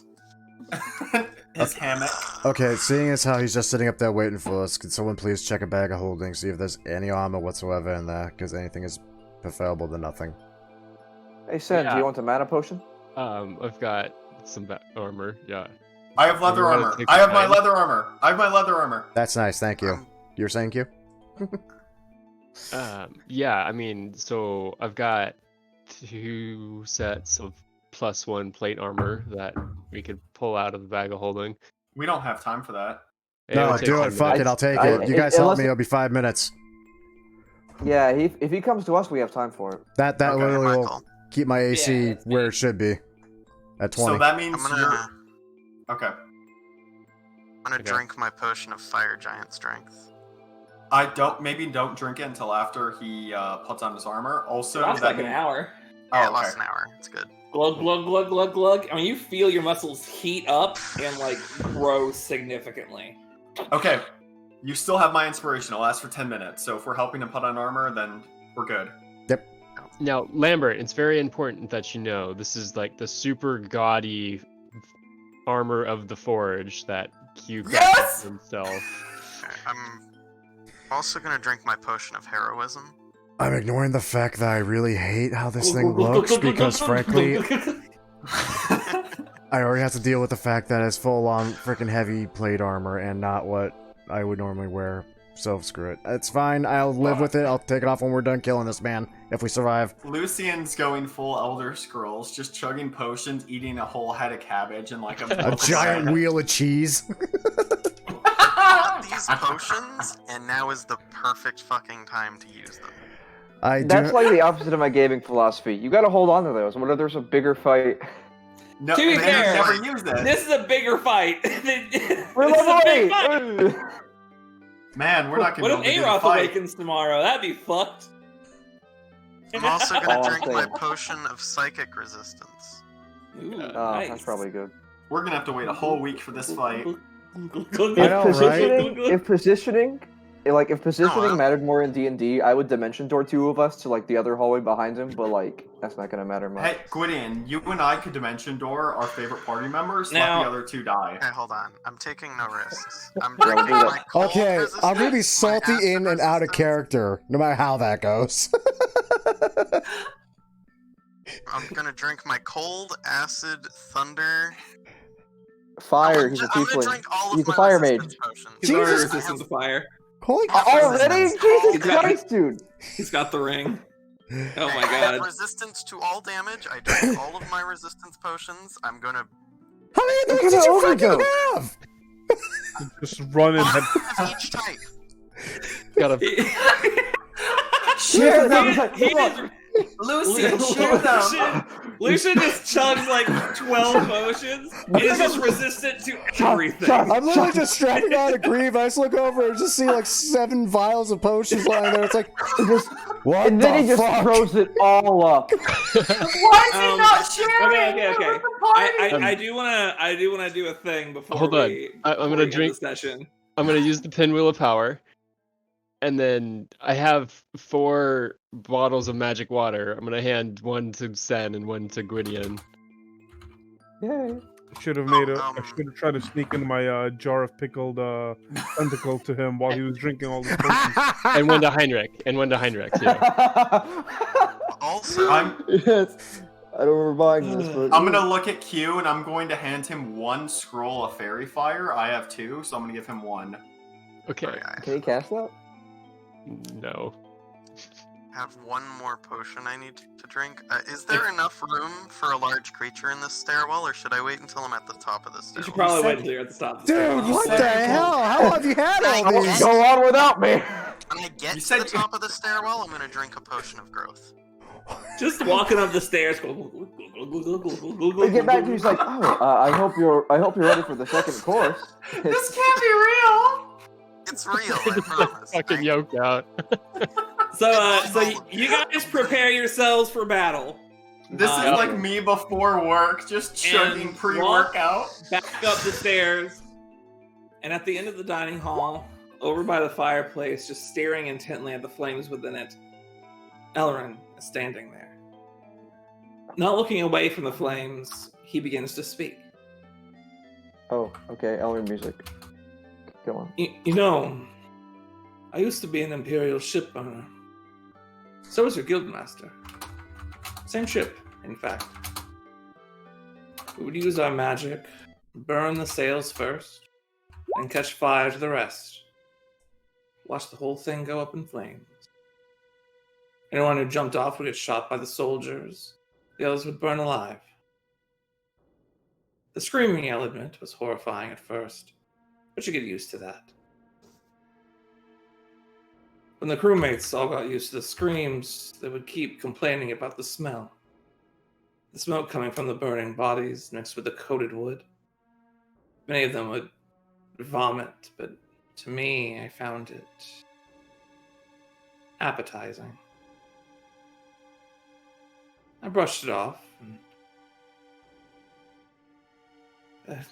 his hammock. Okay, seeing as how he's just sitting up there waiting for us, could someone please check a bag of holding, see if there's any armor whatsoever in there, because anything is preferable to nothing. Hey, Sen, do Yeah. you want a mana potion? I've got some armor. Yeah. I have leather You wanna armor. take I have my mine? leather armor. I have my leather armor. That's nice, thank you. You're saying Q? Yeah. I mean, so I've got 2 sets of +1 plate armor that we could pull out of the bag of holding. We don't have time for that. It'll No, take do 10 it. Fuck minutes. it. I'll take I- it. You guys help unless- me. It'll be 5 minutes. Yeah, if he comes to us, we have time for it. That Okay, literally will Michael. keep my AC Yeah, that's where me. it should be. At 20. So that means I'm gonna, you're... Okay. Okay. drink my potion of fire giant strength. Maybe don't drink it until after he puts on his armor. Also, That's that like an means- hour. Yeah, Oh, it lasts okay. an hour. It's good. Glug glug glug glug glug. I mean, you feel your muscles heat up and like grow significantly. Okay. You still have my inspiration. It'll last for 10 minutes. So if we're helping him put on armor, then we're good. Now, Lambert, it's very important that you know this is like the super gaudy armor of the Forge that Q crafted Yes! for himself. Okay, I'm also gonna drink my potion of heroism. I'm ignoring the fact that I really hate how this thing looks because, frankly, I already have to deal with the fact that it's full-on freaking heavy plate armor and not what I would normally wear. So screw it. It's fine. I'll live with it. I'll take it off when we're done killing this man, if we survive. Lucian's going full Elder Scrolls, just chugging potions, eating a whole head of cabbage, and like A giant wheel of cheese. These potions, and now is the perfect fucking time to use them. I do. That's like the opposite of my gaming philosophy. You gotta hold on to those. What if there's a bigger fight? No, To be they fair, never use it. This is a bigger fight. We're This is a level big 8! fight. Man, we're not What gonna if be able to Aroth fight. awakens tomorrow? That'd be fucked. I'm also gonna Oh, drink my thanks. potion of psychic resistance. Ooh, Oh, nice. that's probably good. We're gonna have to wait a whole week for this fight. If know, positioning, if positioning No, mattered more in D&D, I would dimension door 2 of us to like the other hallway behind him, but like that's not gonna matter much. Hey, Gwydion, you and I could dimension door our favorite party members. Now- let the other two die. Okay, hold on. I'm taking no risks. I'm Yeah, we'll drinking do my that. cold Okay, I'm gonna be resistance, salty my acid in and out of resistance. character, no matter how that goes. I'm gonna drink my cold, acid, thunder. Fire, he's a I'm gonna tiefling. drink all of He's a my fire resistance mage. potions. He's already Jesus. resistant to fire. Holy Already? Resistance. Jesus got- Christ, dude! He's got the ring. Oh my I have god. resistance to all damage. I drink all of my resistance potions. I'm gonna How many of Look those at did you the fucking overdose. have? Just run and one head. of each type. Gotta Share them! He Come did- on. Lucian, share them! Lucian just chugs like 12 potions and is just resistant to everything. Shut- I'm literally just strapping on a greave. I just look over and just see like 7 vials of potions lying there. It's like, Just, what and then the he just fuck? throws it all up. Why is he not sharing? Okay. I do wanna do a thing before Hold on. we I'm before gonna we end drink- the session. I'm gonna use the pinwheel of power, and then I have 4 bottles of magic water. I'm gonna hand one to Sen and one to Gwydion. Yay. Should have made Oh, I should have tried to sneak in my jar of pickled tentacle to him while he was drinking all the potions. And one to Heinrich. And one to Heinrich, too. Also, Yes. I don't remember buying this, but I'm gonna look at Q and I'm going to hand him 1 scroll of fairy fire. I have 2, so I'm gonna give him 1. Okay. Can you cast that? No. have one more potion I need to drink. Is there enough room for a large creature in this stairwell, or should I wait until I'm at the top of the You stairwell? should probably wait until you're at the top. Of the Dude, stairs. what the said- hell? How long have you had all these? Go on without me. When I get You to said- the top of the stairwell, I'm gonna drink a potion of growth. Just walking up the stairs. We get back and he's like, "Oh, I hope you're ready for the second course." This can't be real! It's real, I promise. Fucking yoked out. So you guys prepare yourselves for battle. This is Yeah. like me before work, just chugging And pre-workout. Back up the stairs, and at the end of the dining hall, over by the fireplace, just staring intently at the flames within it, Elrin is standing there. Not looking away from the flames, he begins to speak. Oh, okay. Elrin music. Go on. You know, I used to be an Imperial ship owner. So was your guildmaster. Same ship, in fact. We would use our magic, burn the sails first, and catch fire to the rest. Watch the whole thing go up in flames. Anyone who jumped off would get shot by the soldiers. The others would burn alive. The screaming element was horrifying at first, but you get used to that. When the crewmates all got used to the screams, they would keep complaining about the smell. The smoke coming from the burning bodies mixed with the coated wood. Many of them would vomit, but to me, I found it appetizing. I brushed it off and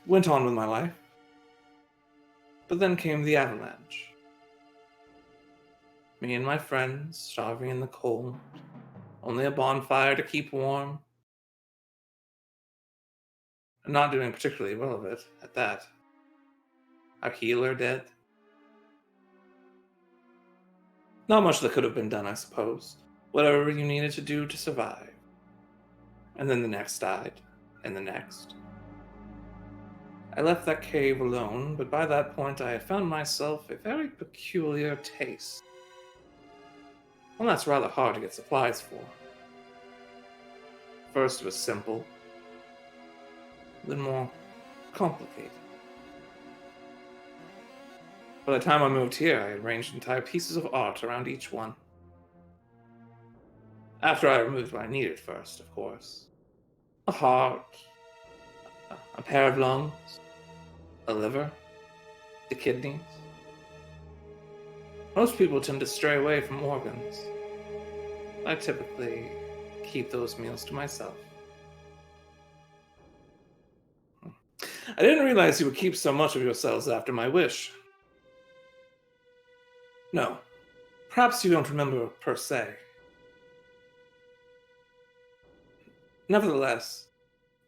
went on with my life. But then came the avalanche. Me and my friends starving in the cold, only a bonfire to keep warm. And not doing particularly well of it, at that. Our healer dead. Not much that could have been done, I suppose. Whatever you needed to do to survive. And then the next died, and the next. I left that cave alone, but by that point I had found myself a very peculiar taste. One that's rather hard to get supplies for. First it was simple, then more complicated. By the time I moved here, I had arranged entire pieces of art around each one. After I removed what I needed first, of course. A heart, a pair of lungs, a liver, the kidneys. Most people tend to stray away from organs. I typically keep those meals to myself. I didn't realize you would keep so much of yourselves after my wish. No, perhaps you don't remember per se. Nevertheless,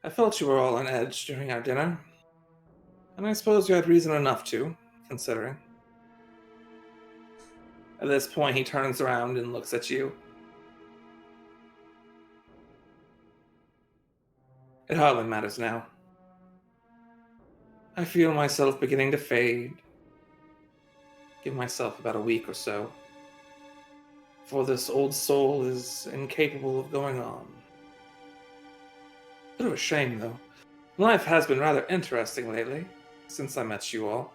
I felt you were all on edge during our dinner, and I suppose you had reason enough to, considering. At this point, he turns around and looks at you. It hardly matters now. I feel myself beginning to fade. Give myself about a week or so, for this old soul is incapable of going on. Bit of a shame, though. Life has been rather interesting lately, since I met you all.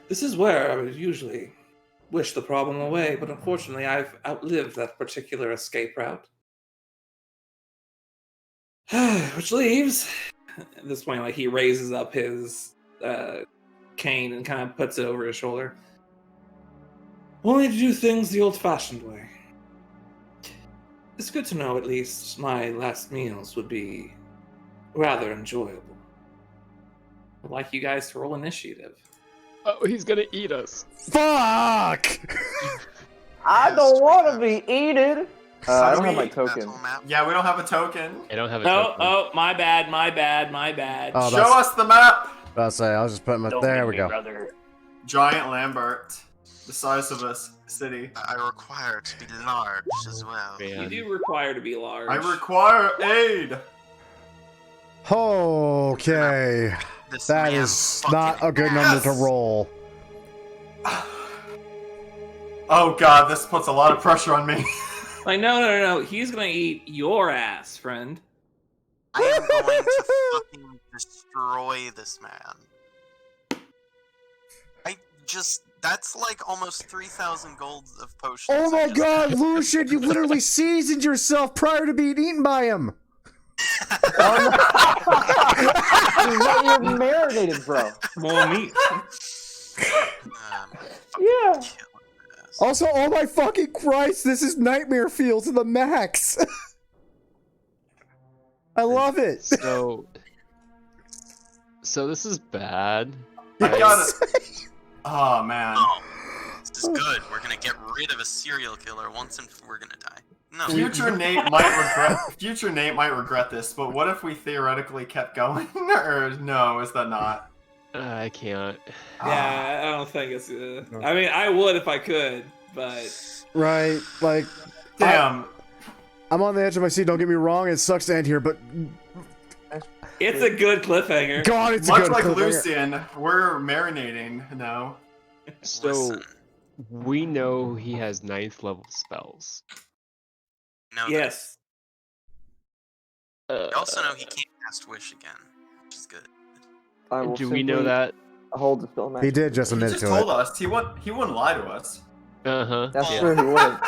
This is where I would usually wish the problem away, but unfortunately I've outlived that particular escape route. Which leaves... At this point, like, he raises up his cane and kind of puts it over his shoulder. Only to do things the old-fashioned way. It's good to know, at least, my last meals would be rather enjoyable. I'd like you guys to roll initiative. Oh, he's gonna eat us. Fuck! I don't want to be eaten. I don't have my That token. whole map? Yeah, we don't have a token. I don't have a Oh, token. oh, my bad. Oh, Show us the map! I was say, I was just putting my... There we go. Giant Lambert. The size of a city. I require to be large as well. You Man. do require to be large. I require aid! Okay. This That man is fucking not a good number to Yes! roll. Oh god, this puts a lot of pressure on me. Like, no. He's gonna eat your ass, friend. I am going to fucking destroy this man. That's like almost 3,000 gold of potions. Oh my god, Lucian, you literally seasoned yourself prior to being eaten by him! You're marinated, bro. More meat. Yeah. Also, oh my fucking Christ, this is Nightmare Field to the max! I love it! So this is bad. I got it. Oh man. Oh, this is good. We're gonna get rid of a serial killer once and we're gonna die. No. Future Nate might regret this, but what if we theoretically kept going? Or no, is that not? I can't. Yeah, I don't think it's. I mean, I would if I could, but Right, like... Damn. I'm on the edge of my seat. Don't get me wrong. It sucks to end here, but It's a good cliffhanger. God, it's a Much good like cliffhanger. Lucian, we're marinating now. So Listen, we know he has 9th level spells. no, Yes. we also know he can't cast Wish again, which is good. I will Do we know simply that? hold the film. He did just He admit just to told it. us he wouldn't lie to us. Uh-huh. That's yeah. true. He wouldn't.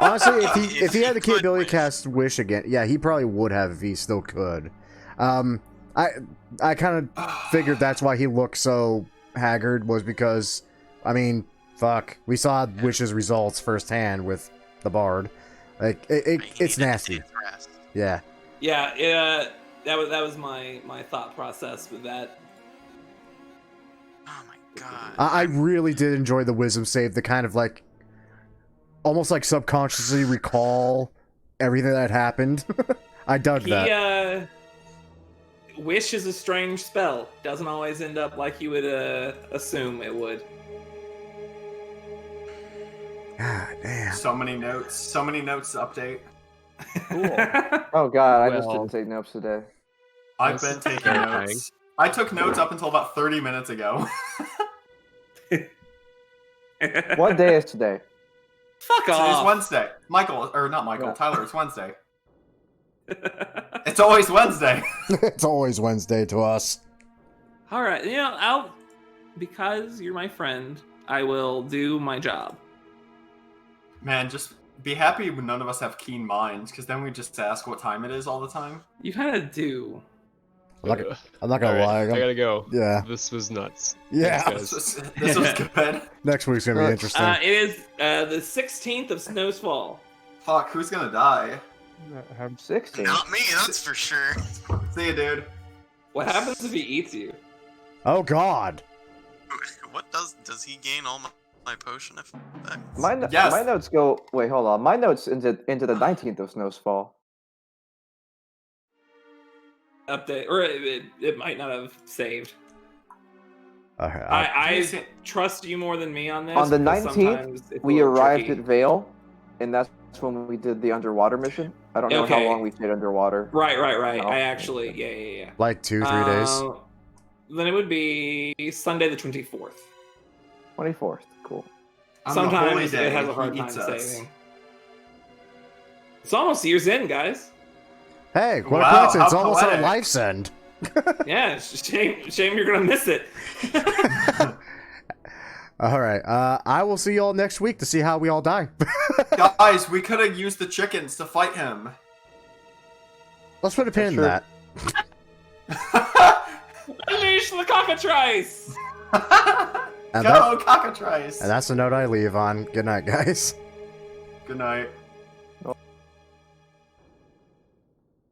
Honestly, If if he had the he could capability to wish. cast Wish again, yeah, he probably would have if he still could. I kind of figured that's why he looked so haggard, was because, I mean, fuck, we saw Wish's results firsthand with the Bard. Like, He it's needed nasty. his rest. Yeah. Yeah, that was my thought process with that. Oh my god. I really did enjoy the Wisdom save, the kind of like, almost like subconsciously recall everything that happened. I dug that. Wish is a strange spell. Doesn't always end up like you would assume it would. God damn. So many notes to update. Oh god, I just Well- didn't take notes today. I've That's been taking terrifying. notes. I took notes up until about 30 minutes ago. What day is today? Fuck Today's off. Wednesday. Michael, or not Michael, Yeah. Tyler, it's Wednesday. It's always Wednesday. It's always Wednesday to us. All right, because you're my friend, I will do my job. Man, just be happy when none of us have keen minds, because then we just ask what time it is all the time. You kind of do. I'm not gonna lie. I gotta go. Yeah. This was nuts. Yeah. Thanks, This guys. was good. Next week's gonna be interesting. It is the 16th of Snowsfall. Fuck, who's gonna die? Have 16. Not me, that's for sure. See you, dude. What happens if he eats you? Oh God. What does he gain all my potion effects? Yes. My notes go. Wait, hold on. My notes into the 19th of Snowsfall. Update, or it might not have saved. Okay. I trust you more than me on this. On the because 19th, sometimes it's a We little arrived tricky. at Vale, and that's when we did the underwater mission. I don't know how Okay. long we stayed underwater. Right. No. I actually, yeah. Like 2-3 days. Then it would be Sunday the 24th. 24th. Cool. On the holy Sometimes day, it has a hard he time eats us. saving. It's almost year's end, guys. Hey, what Wow, a coincidence! how Almost at poetic. life's end. Yeah, shame you're gonna miss it. All right. I will see you all next week to see how we all die. Guys, we could have used the chickens to fight him. Let's put a pin in true. that. Unleash the cockatrice! And, Go, cockatrice! and that's the note I leave on. Good night, guys. Good night.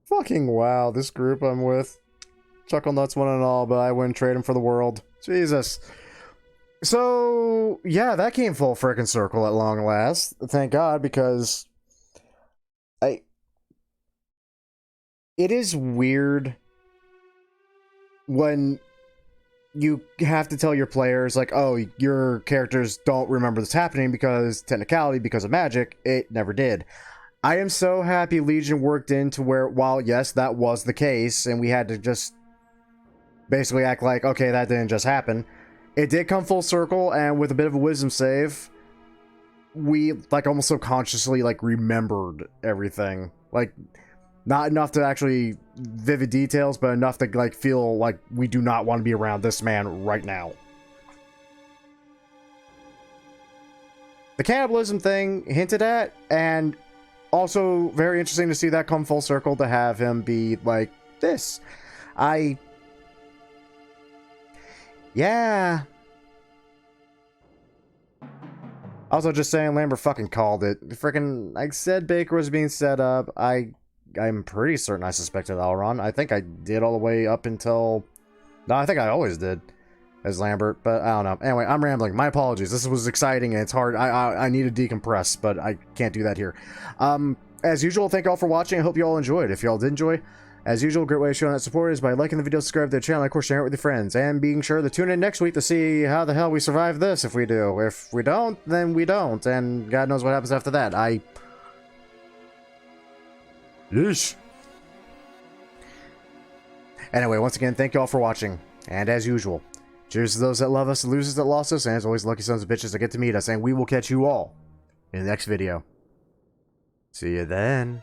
Fucking wow, this group I'm with. Chuckle nuts one and all, but I wouldn't trade them for the world. Jesus. So, yeah, that came full frickin' circle at long last. Thank God, because it is weird when you have to tell your players, like, oh, your characters don't remember this happening because technicality, because of magic, it never did. I am so happy Legion worked into where, while yes, that was the case, and we had to just basically act like, okay, that didn't just happen. It did come full circle, and with a bit of a wisdom save, we, like, almost subconsciously, like, remembered everything. Like, not enough to actually vivid details, but enough to, like, feel like we do not want to be around this man right now. The cannibalism thing hinted at, and also very interesting to see that come full circle, to have him be like this. Yeah. Also, just saying, Lambert fucking called it. Freaking, I said Baker was being set up. I'm pretty certain I suspected Elrond. I think I did all the way up until... No, I think I always did as Lambert, but I don't know. Anyway, I'm rambling. My apologies. This was exciting and it's hard. I need to decompress, but I can't do that here. As usual, thank you all for watching. I hope you all enjoyed. If you all did enjoy, as usual, a great way of showing that support is by liking the video, subscribe to the channel, and of course sharing it with your friends, and being sure to tune in next week to see how the hell we survive this if we do. If we don't, then we don't, and God knows what happens after that. Yeesh. Anyway, once again, thank you all for watching. And as usual, cheers to those that love us, losers that lost us, and as always, lucky sons of bitches that get to meet us. And we will catch you all in the next video. See you then.